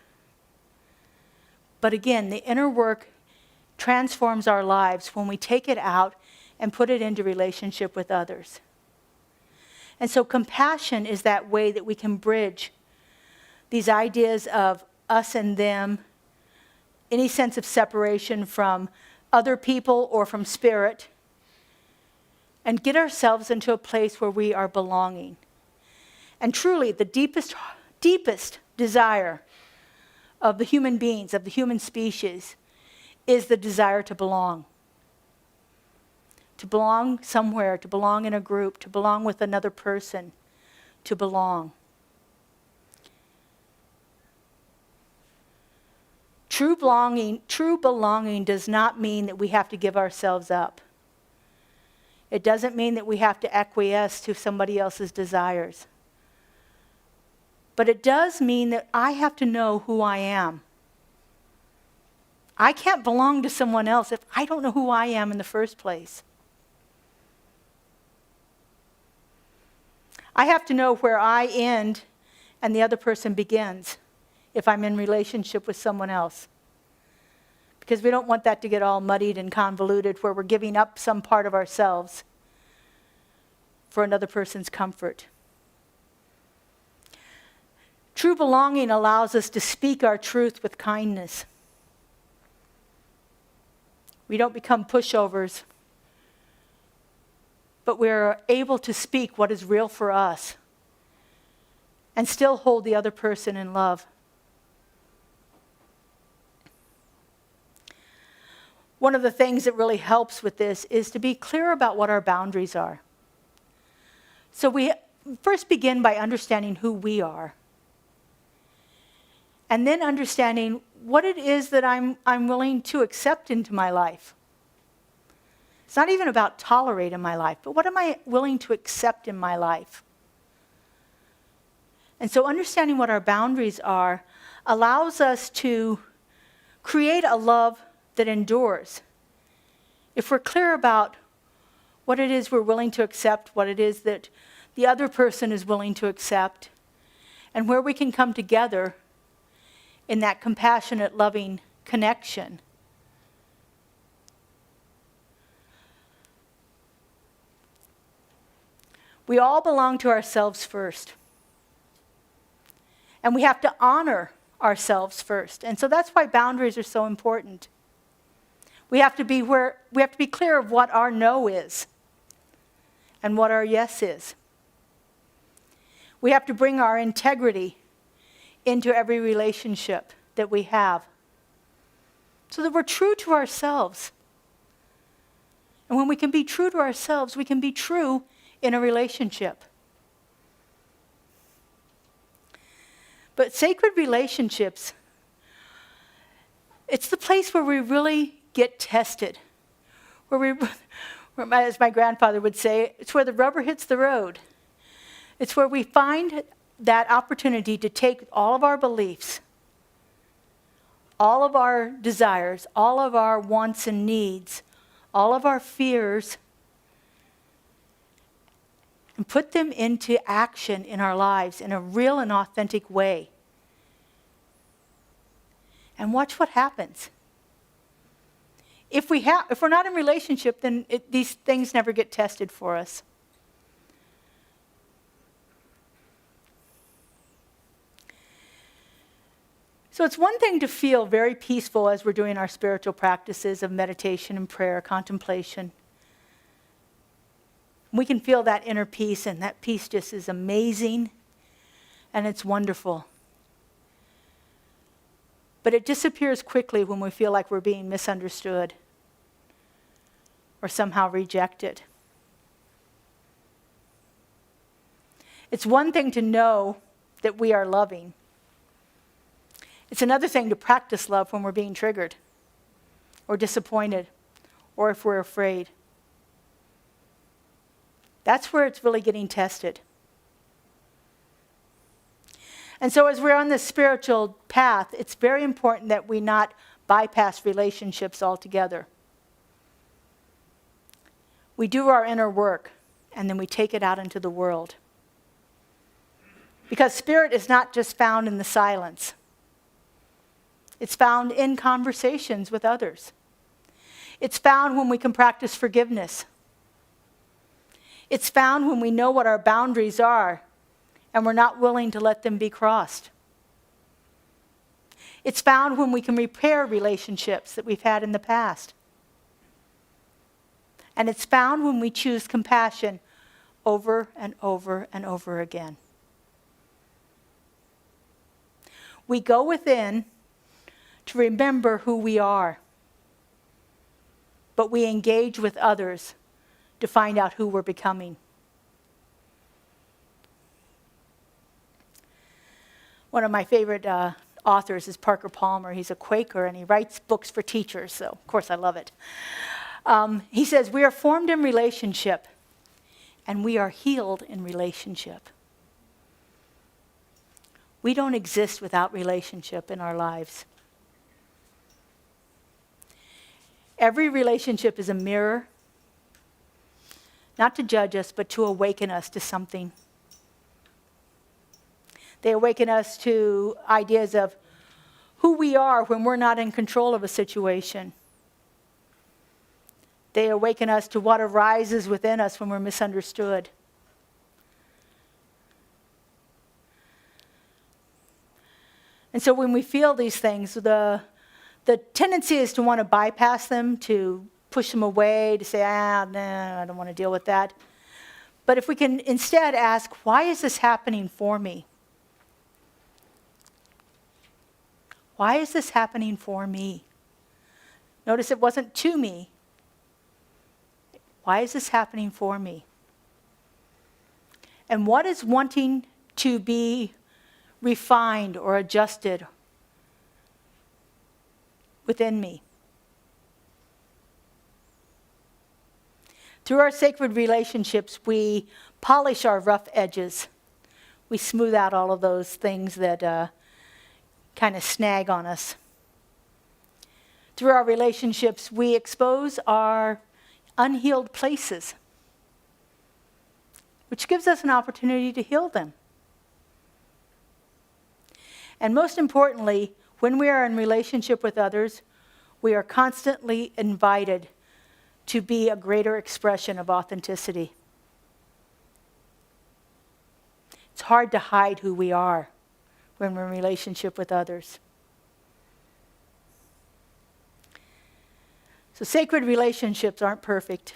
But again, the inner work transforms our lives when we take it out and put it into relationship with others. And so compassion is that way that we can bridge these ideas of us and them, any sense of separation from other people or from spirit, and get ourselves into a place where we are belonging. And truly, the deepest desire of the human beings, of the human species, is the desire to belong. To belong somewhere, to belong in a group, to belong with another person, to belong. True belonging does not mean that we have to give ourselves up. It doesn't mean that we have to acquiesce to somebody else's desires. But it does mean that I have to know who I am. I can't belong to someone else if I don't know who I am in the first place. I have to know where I end and the other person begins if I'm in relationship with someone else. Because we don't want that to get all muddied and convoluted where we're giving up some part of ourselves for another person's comfort. True belonging allows us to speak our truth with kindness. We don't become pushovers, but we're able to speak what is real for us and still hold the other person in love. One of the things that really helps with this is to be clear about what our boundaries are. So we first begin by understanding who we are, and then understanding what it is that I'm willing to accept into my life. It's not even about tolerate in my life, but what am I willing to accept in my life? And so understanding what our boundaries are allows us to create a love that endures. If we're clear about what it is we're willing to accept, what it is that the other person is willing to accept, and where we can come together in that compassionate, loving connection. We all belong to ourselves first. And we have to honor ourselves first. And so that's why boundaries are so important. We have to be clear of what our no is and what our yes is. We have to bring our integrity into every relationship that we have. so that we're true to ourselves. And when we can be true to ourselves, we can be true in a relationship. But sacred relationships, it's the place where we really get tested. Where as my grandfather would say, it's where the rubber hits the road. It's where we find that opportunity to take all of our beliefs, all of our desires, all of our wants and needs, all of our fears, and put them into action in our lives in a real and authentic way. And watch what happens. If we're not in relationship, then these things never get tested for us. So it's one thing to feel very peaceful as we're doing our spiritual practices of meditation and prayer, contemplation. We can feel that inner peace, and that peace just is amazing, and it's wonderful. But it disappears quickly when we feel like we're being misunderstood or somehow rejected. It's one thing to know that we are loving. It's another thing to practice love when we're being triggered or disappointed or if we're afraid. That's where it's really getting tested. And so as we're on this spiritual path, it's very important that we not bypass relationships altogether. We do our inner work, and then we take it out into the world. Because spirit is not just found in the silence. It's found in conversations with others. It's found when we can practice forgiveness. It's found when we know what our boundaries are and we're not willing to let them be crossed. It's found when we can repair relationships that we've had in the past. And it's found when we choose compassion over and over and over again. We go within to remember who we are, but we engage with others to find out who we're becoming. One of my favorite authors is Parker Palmer. He's a Quaker, and he writes books for teachers, so of course I love it. He says, we are formed in relationship, and we are healed in relationship. We don't exist without relationship in our lives. Every relationship is a mirror, not to judge us, but to awaken us to something. They awaken us to ideas of who we are when we're not in control of a situation. They awaken us to what arises within us when we're misunderstood. And so when we feel these things, the tendency is to want to bypass them, to push them away, to say, no, I don't want to deal with that. But if we can instead ask, why is this happening for me? Why is this happening for me? Notice it wasn't to me. Why is this happening for me? And what is wanting to be refined or adjusted within me? Through our sacred relationships, we polish our rough edges. We smooth out all of those things that kind of snag on us. Through our relationships, we expose our unhealed places, which gives us an opportunity to heal them. And most importantly, when we are in relationship with others, we are constantly invited to be a greater expression of authenticity. It's hard to hide who we are when we're in relationship with others. So sacred relationships aren't perfect.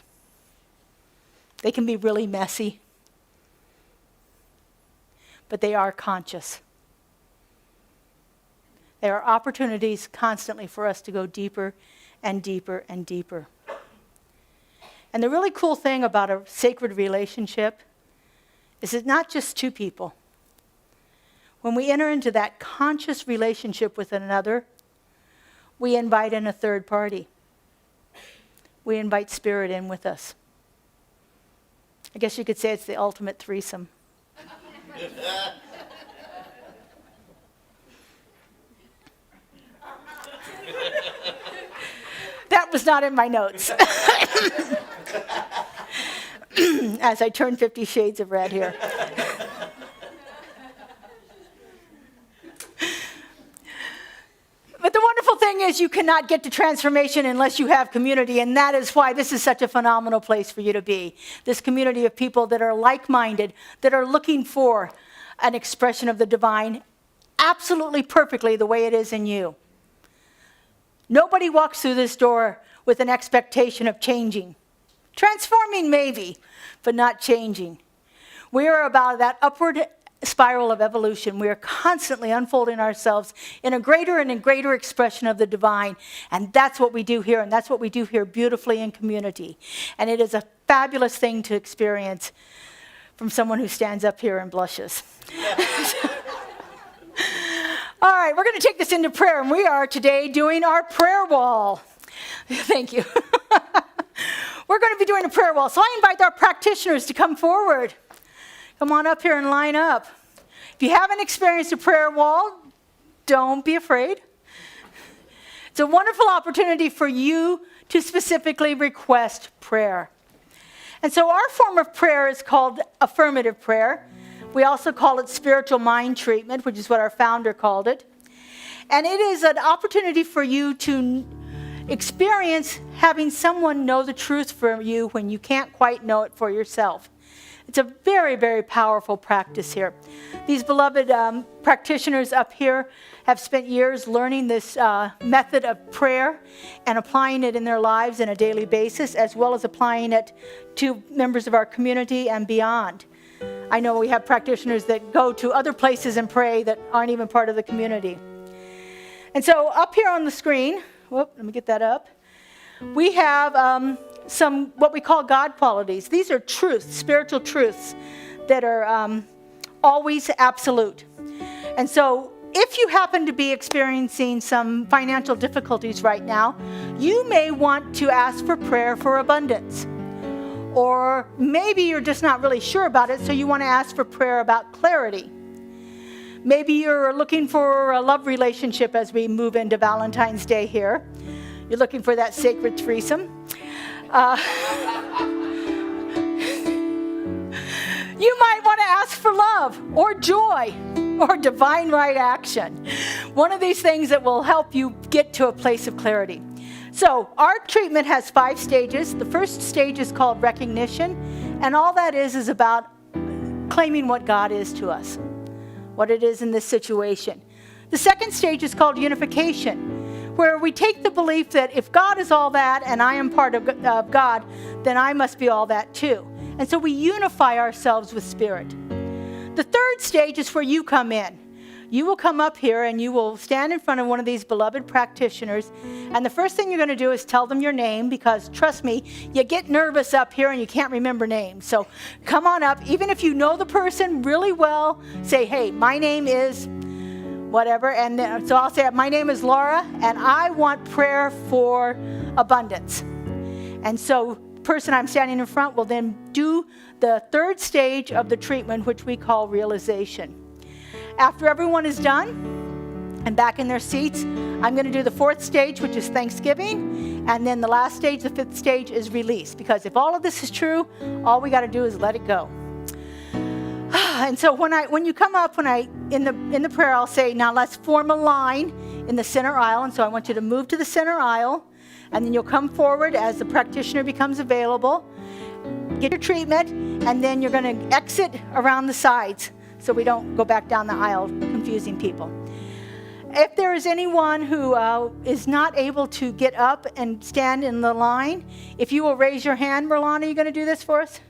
They can be really messy, but they are conscious. There are opportunities constantly for us to go deeper and deeper and deeper. And the really cool thing about a sacred relationship is it's not just two people. When we enter into that conscious relationship with another, we invite in a third party. We invite spirit in with us. I guess you could say it's the ultimate threesome. That was not in my notes. As I turn 50 shades of red here. But the wonderful thing is you cannot get to transformation unless you have community, and that is why this is such a phenomenal place for you to be. This community of people that are like-minded, that are looking for an expression of the divine absolutely perfectly the way it is in you. Nobody walks through this door with an expectation of changing. Transforming maybe, but not changing. We are about that upward spiral of evolution. We are constantly unfolding ourselves in a greater and a greater expression of the divine. And that's what we do here, and that's what we do here beautifully in community. And it is a fabulous thing to experience from someone who stands up here and blushes. All right, we're going to take this into prayer, and we are today doing our prayer wall. Thank you. We're going to be doing a prayer wall. So I invite our practitioners to come forward. Come on up here and line up. If you haven't experienced a prayer wall, don't be afraid. It's a wonderful opportunity for you to specifically request prayer. And so our form of prayer is called affirmative prayer. We also call it spiritual mind treatment, which is what our founder called it. And it is an opportunity for you to experience having someone know the truth for you when you can't quite know it for yourself. It's a very, very powerful practice here. These beloved practitioners up here have spent years learning this method of prayer and applying it in their lives on a daily basis, as well as applying it to members of our community and beyond. I know we have practitioners that go to other places and pray that aren't even part of the community. And so up here on the screen, let me get that up. We have some what we call God qualities. These are truths, spiritual truths that are always absolute. And so if you happen to be experiencing some financial difficulties right now, you may want to ask for prayer for abundance. Or maybe you're just not really sure about it, so you want to ask for prayer about clarity. Maybe you're looking for a love relationship as we move into Valentine's Day here. You're looking for that sacred threesome. You might want to ask for love or joy or divine right action. One of these things that will help you get to a place of clarity. So our treatment has 5 stages. The first stage is called recognition, and all that is about claiming what God is to us, what it is in this situation. The second stage is called unification, where we take the belief that if God is all that and I am part of God, then I must be all that too. And so we unify ourselves with Spirit. The third stage is where you come in. You will come up here and you will stand in front of one of these beloved practitioners. And the first thing you're going to do is tell them your name, because trust me, you get nervous up here and you can't remember names. So come on up. Even if you know the person really well, say, hey, my name is whatever. And then, so I'll say, my name is Laura and I want prayer for abundance. And so the person I'm standing in front will then do the third stage of the treatment, which we call realization. After everyone is done and back in their seats, I'm going to do the fourth stage, which is Thanksgiving. And then the last stage, the fifth stage, is release. Because if all of this is true, all we got to do is let it go. And so when you come up, in the prayer, I'll say, now let's form a line in the center aisle. And so I want you to move to the center aisle. And then you'll come forward as the practitioner becomes available. Get your treatment. And then you're going to exit around the sides, so we don't go back down the aisle confusing people. If there is anyone who is not able to get up and stand in the line, if you will raise your hand, Merlon, are you going to do this for us?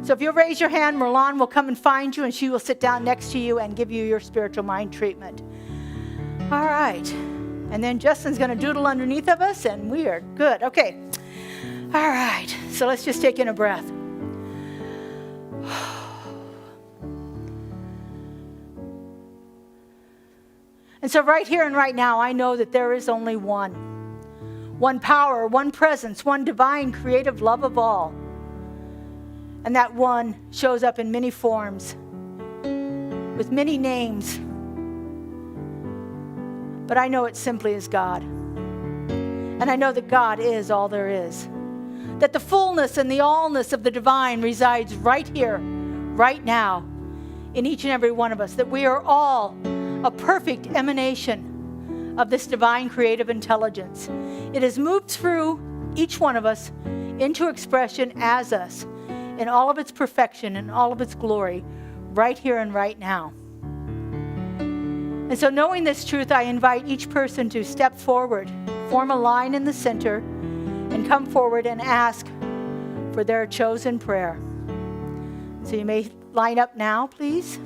So if you'll raise your hand, Merlon will come and find you, and she will sit down next to you and give you your spiritual mind treatment. All right. And then Justin's going to doodle underneath of us, and we are good. Okay. All right. So let's just take in a breath. And so right here and right now, I know that there is only one power, one presence, one divine creative love of all. And that one shows up in many forms, with many names. But I know it simply is God. And I know that God is all there is. That the fullness and the allness of the divine resides right here, right now, in each and every one of us. That we are all a perfect emanation of this divine creative intelligence. It has moved through each one of us into expression as us in all of its perfection and all of its glory right here and right now. And so knowing this truth, I invite each person to step forward, form a line in the center, and come forward and ask for their chosen prayer. So you may line up now, please.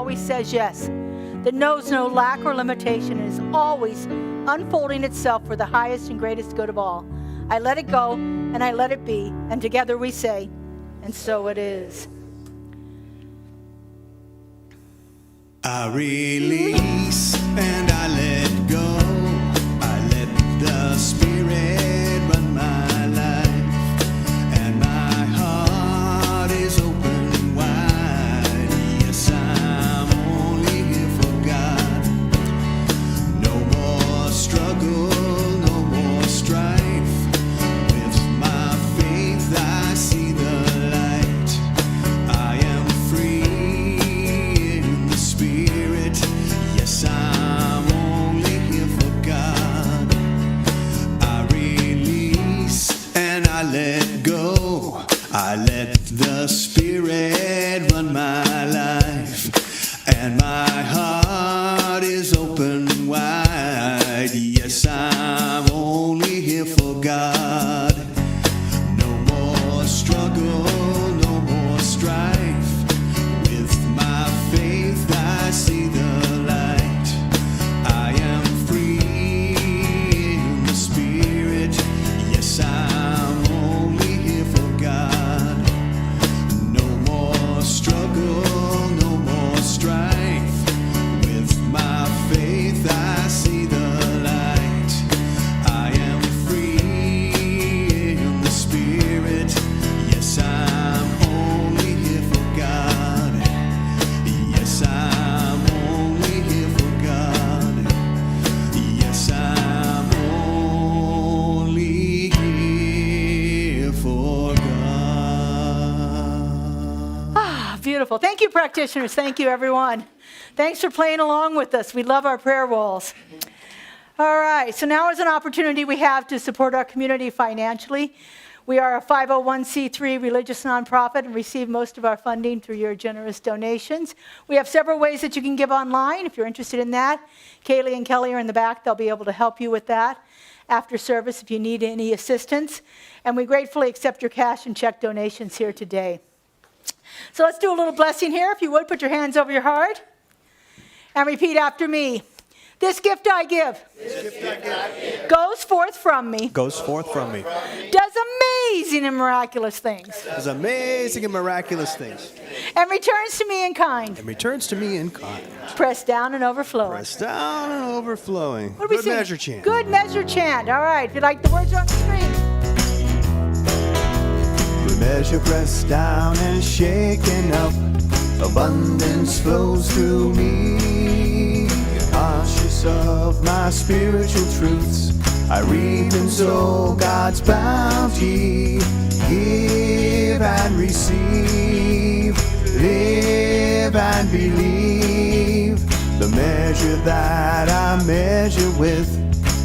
always says yes, that knows no lack or limitation, and is always unfolding itself for the highest and greatest good of all. I let it go, and I let it be, and together we say, and so it is. I release and I let go. I let the Spirit run my life, and my heart is open wide. Yes, I'm only here for God. No more struggle, no more strife. With my faith I see the light. I am free in the Spirit. Yes, I'm only here for God. I release and I let go. I let the Spirit run my life, and my heart is open wide. Yes, I'm only here for God. No more struggle, no more strife. With my faith I see the light. I am free in the Spirit. Yes, I'm only here for God. No more struggle, no more strife. With my faith I see the light. I am free in the Spirit. Yes, I'm only here for God. Yes, I'm only here for God. Yes, I'm only here for God. Ah, beautiful. Thank you, practitioners. Thank you, everyone. Thanks for playing along with us. We love our prayer walls. All right, so now is an opportunity we have to support our community financially. We are a 501c3 religious nonprofit and receive most of our funding through your generous donations. We have several ways that you can give online if you're interested in that. Kaylee and Kelly are in the back. They'll be able to help you with that after service if you need any assistance. And we gratefully accept your cash and check donations here today. So let's do a little blessing here. If you would, put your hands over your heart and repeat after me. This gift I give goes forth from me, Goes forth from me. does amazing and miraculous things, Does amazing and miraculous things. and returns to me in kind, And returns to me in kind. pressed down and overflowing. Pressed down and overflowing. What do we Good sing? measure chant. Good measure chant. All right, if you like the words on the screen. Good measure pressed down and shaken up, abundance flows through me. Conscious of my spiritual truths, I reap and sow God's bounty. Give and receive, live and believe. The measure that I measure with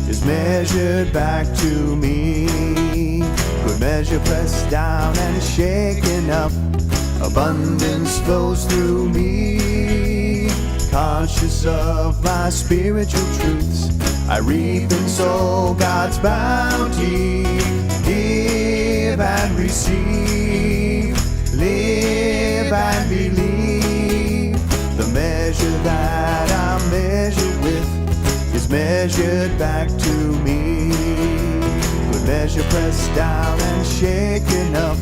is measured back to me. Good measure pressed down and shaken up, abundance flows through me. Conscious of my spiritual truths, I reap and sow God's bounty. Give and receive, live and believe. The measure that I measure with is measured back to me. Good measure pressed down and shaken up,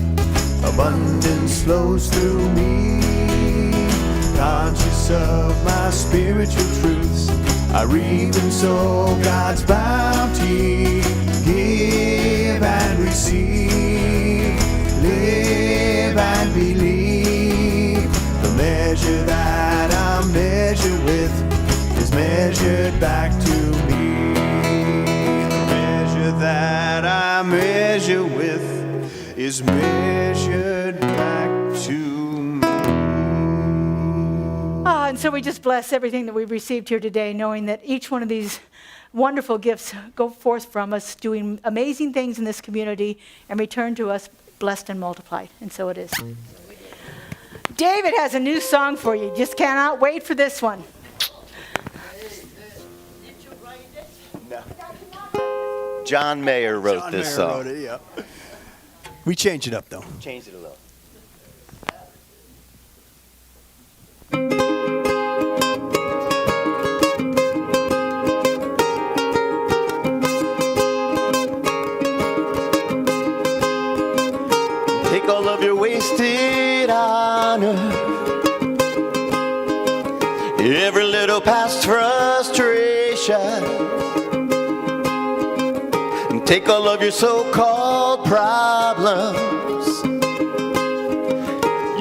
abundance flows through me. Conscious of my spiritual truths, I reap and sow God's bounty. Give and receive, live and believe. The measure that I measure with is measured back to me. The measure that I measure with is measured back to me. And so we just bless everything that we've received here today, knowing that each one of these wonderful gifts go forth from us, doing amazing things in this community, and return to us blessed and multiplied. And so it is. David has a new song for you. Just cannot wait for this one. John Mayer wrote this song. Wrote it, yeah. We changed it up though. Changed it a little. take all of your wasted honor, every little past frustration, and take all of your so-called problems.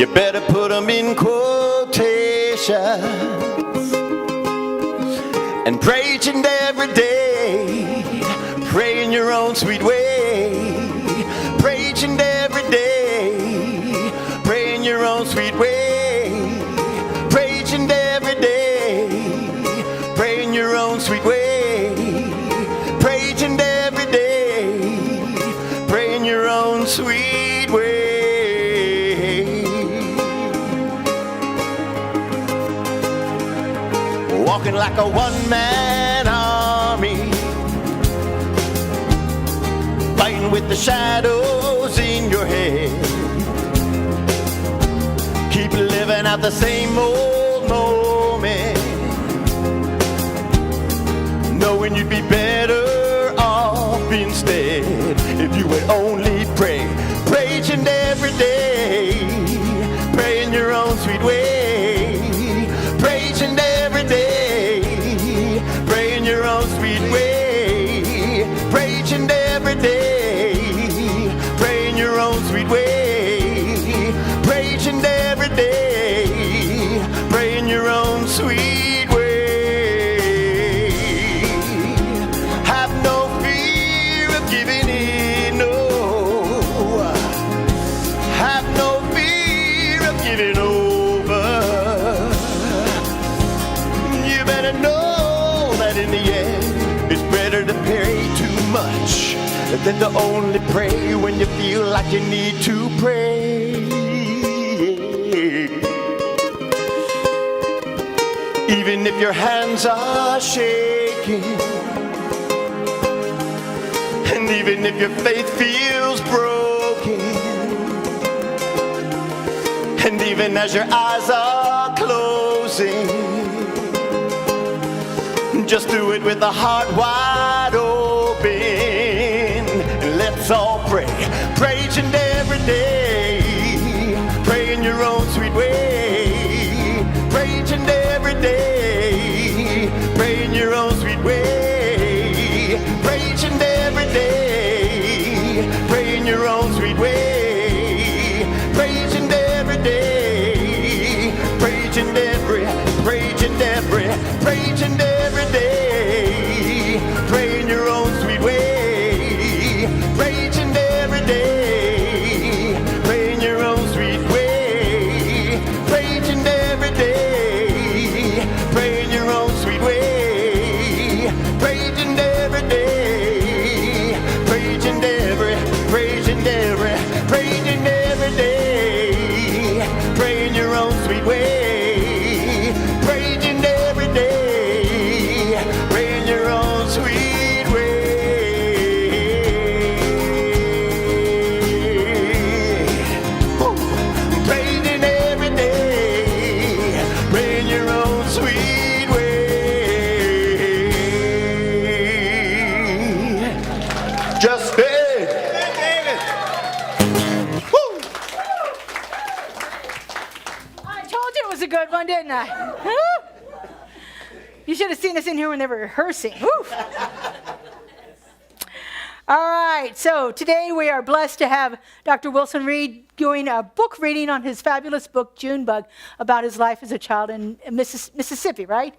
You better put them in quotations and pray each and every day. Pray in your own sweet way. Pray each and every day. Pray in your own sweet way. Pray each and every day. Pray in your own sweet way. Pray each and every day. Pray in your own sweet way. Walking like a one-man army, fighting with the shadows in your head. Keep living out the same old moment, knowing you'd be better off instead if you would only pray. Pray each and every day. Pray in your own sweet way. Pray each and every day. Pray in your own sweet way. Pray each and every day. Pray in your own sweet way. Pray each and every day. Pray in your own sweet way. Have no fear of giving in, no. Have no fear of giving over. You better know that in the end, it's better to pray too much than to only pray when you feel like you need to pray. Even if your hands are shaking, and even if your faith feels broken, and even as your eyes are closing, just do it with a heart wide open. And let's all pray. Pray each and every day. Pray in your own sweet way. Pray each and every day. Pray in your own sweet way. Pray each and every day. Pray in your own sweet way. Pray each and every day. Pray each and every. Pray each and every. Pray each and every day. Pray in your own sweet way. Pray each and every day. Pray in your own sweet way. Pray each and every day. Pray in your own sweet way. Pray each and every day. Pray each and every. Pray each and every. Pray each and every day. Pray in your own sweet way. Pray each and every day. Pray in your own sweet way. Woo. Pray each and every day. Pray in your own sweet way. Just David. Woo. I told you it was a good one, didn't I? Woo! You should have seen us in here when they were rehearsing. Woo! All right, so today we are blessed to have Dr. Wilson Reed doing a book reading on his fabulous book, Junebug, about his life as a child in Mississippi, right?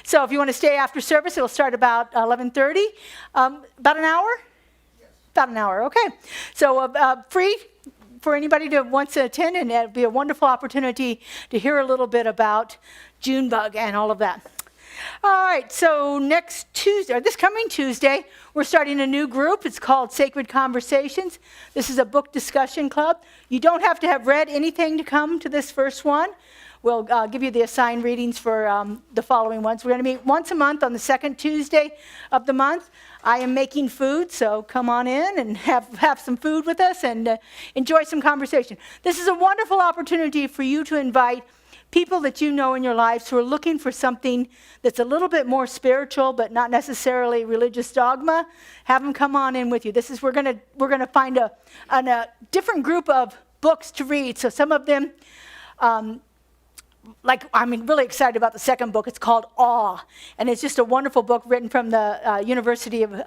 So if you want to stay after service, it'll start about 11:30. About an hour? About an hour, okay. So free for anybody to wants to attend, and it'll be a wonderful opportunity to hear a little bit about Junebug and all of that. All right, so next Tuesday, or this coming Tuesday, we're starting a new group. It's called Sacred Conversations. This is a book discussion club. You don't have to have read anything to come to this first one. We'll give you the assigned readings for the following ones. We're going to meet once a month on the second Tuesday of the month. I am making food, so come on in and have some food with us and enjoy some conversation. This is a wonderful opportunity for you to invite people that you know in your lives who are looking for something that's a little bit more spiritual, but not necessarily religious dogma, have them come on in with you. We're gonna find a different group of books to read. So some of them, I'm really excited about the second book. It's called Awe, and it's just a wonderful book written from the University of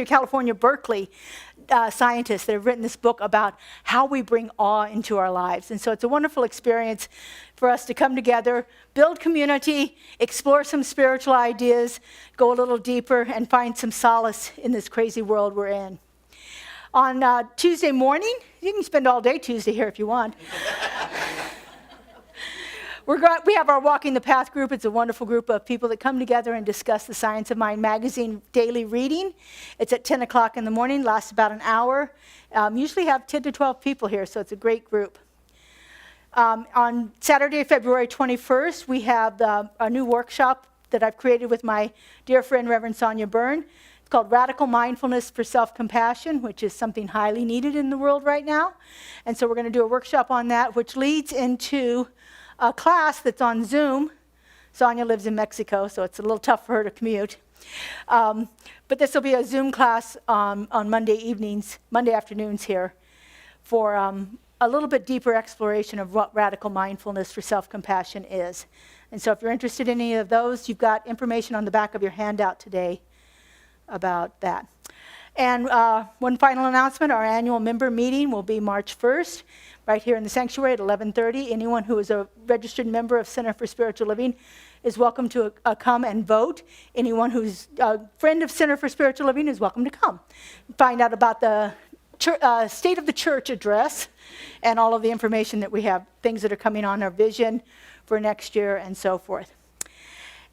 California, Berkeley scientists that have written this book about how we bring awe into our lives. And so it's a wonderful experience for us to come together, build community, explore some spiritual ideas, go a little deeper, and find some solace in this crazy world we're in. On Tuesday morning, you can spend all day Tuesday here if you want. We have our Walking the Path group. It's a wonderful group of people that come together and discuss the Science of Mind magazine daily reading. It's at 10 o'clock in the morning, lasts about an hour. Usually have 10 to 12 people here, so it's a great group. On Saturday, February 21st, we have a new workshop that I've created with my dear friend, Reverend Sonia Byrne. It's called Radical Mindfulness for Self-Compassion, which is something highly needed in the world right now. And so we're going to do a workshop on that, which leads into a class that's on Zoom. Sonia lives in Mexico, so it's a little tough for her to commute. But this will be a Zoom class on Monday afternoons here for a little bit deeper exploration of what radical mindfulness for self-compassion is. And so if you're interested in any of those, you've got information on the back of your handout today about that. And one final announcement, our annual member meeting will be March 1st, right here in the sanctuary at 11:30. Anyone who is a registered member of Center for Spiritual Living is welcome to come and vote. Anyone who's a friend of Center for Spiritual Living is welcome to come. Find out about the State of the Church address and all of the information that we have, things that are coming on our vision for next year and so forth.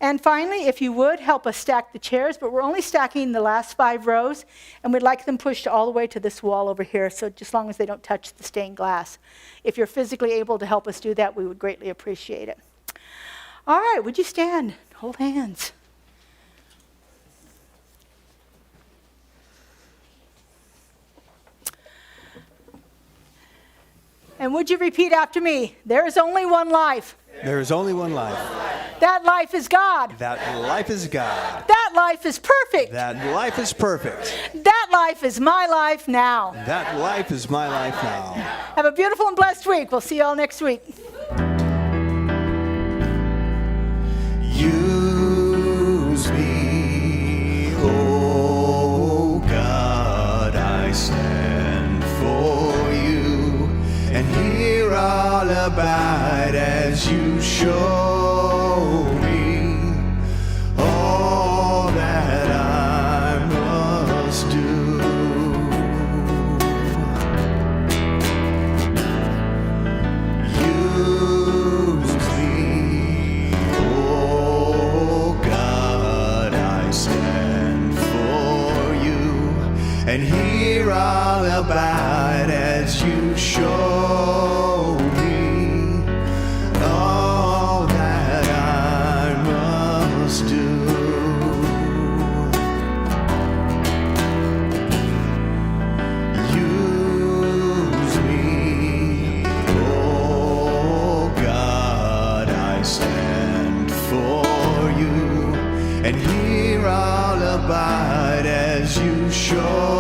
And finally, if you would, help us stack the chairs, but we're only stacking the last 5 rows, and we'd like them pushed all the way to this wall over here, so just as long as they don't touch the stained glass. If you're physically able to help us do that, we would greatly appreciate it. All right, would you stand? Hold hands. And would you repeat after me? There is only one life. There is only one life. That life is God. That life is God. That life is perfect. That life is perfect. That life is my life now. That life is my life now. Have a beautiful and blessed week. We'll see you all next week. Use me, oh God, I stand for you, and here I'll abide as you show me all that I must do. Use me, oh God, I stand for you, and here I'll abide as you show me all that I must do. Use me, oh God, I stand for you, and here I'll abide as you show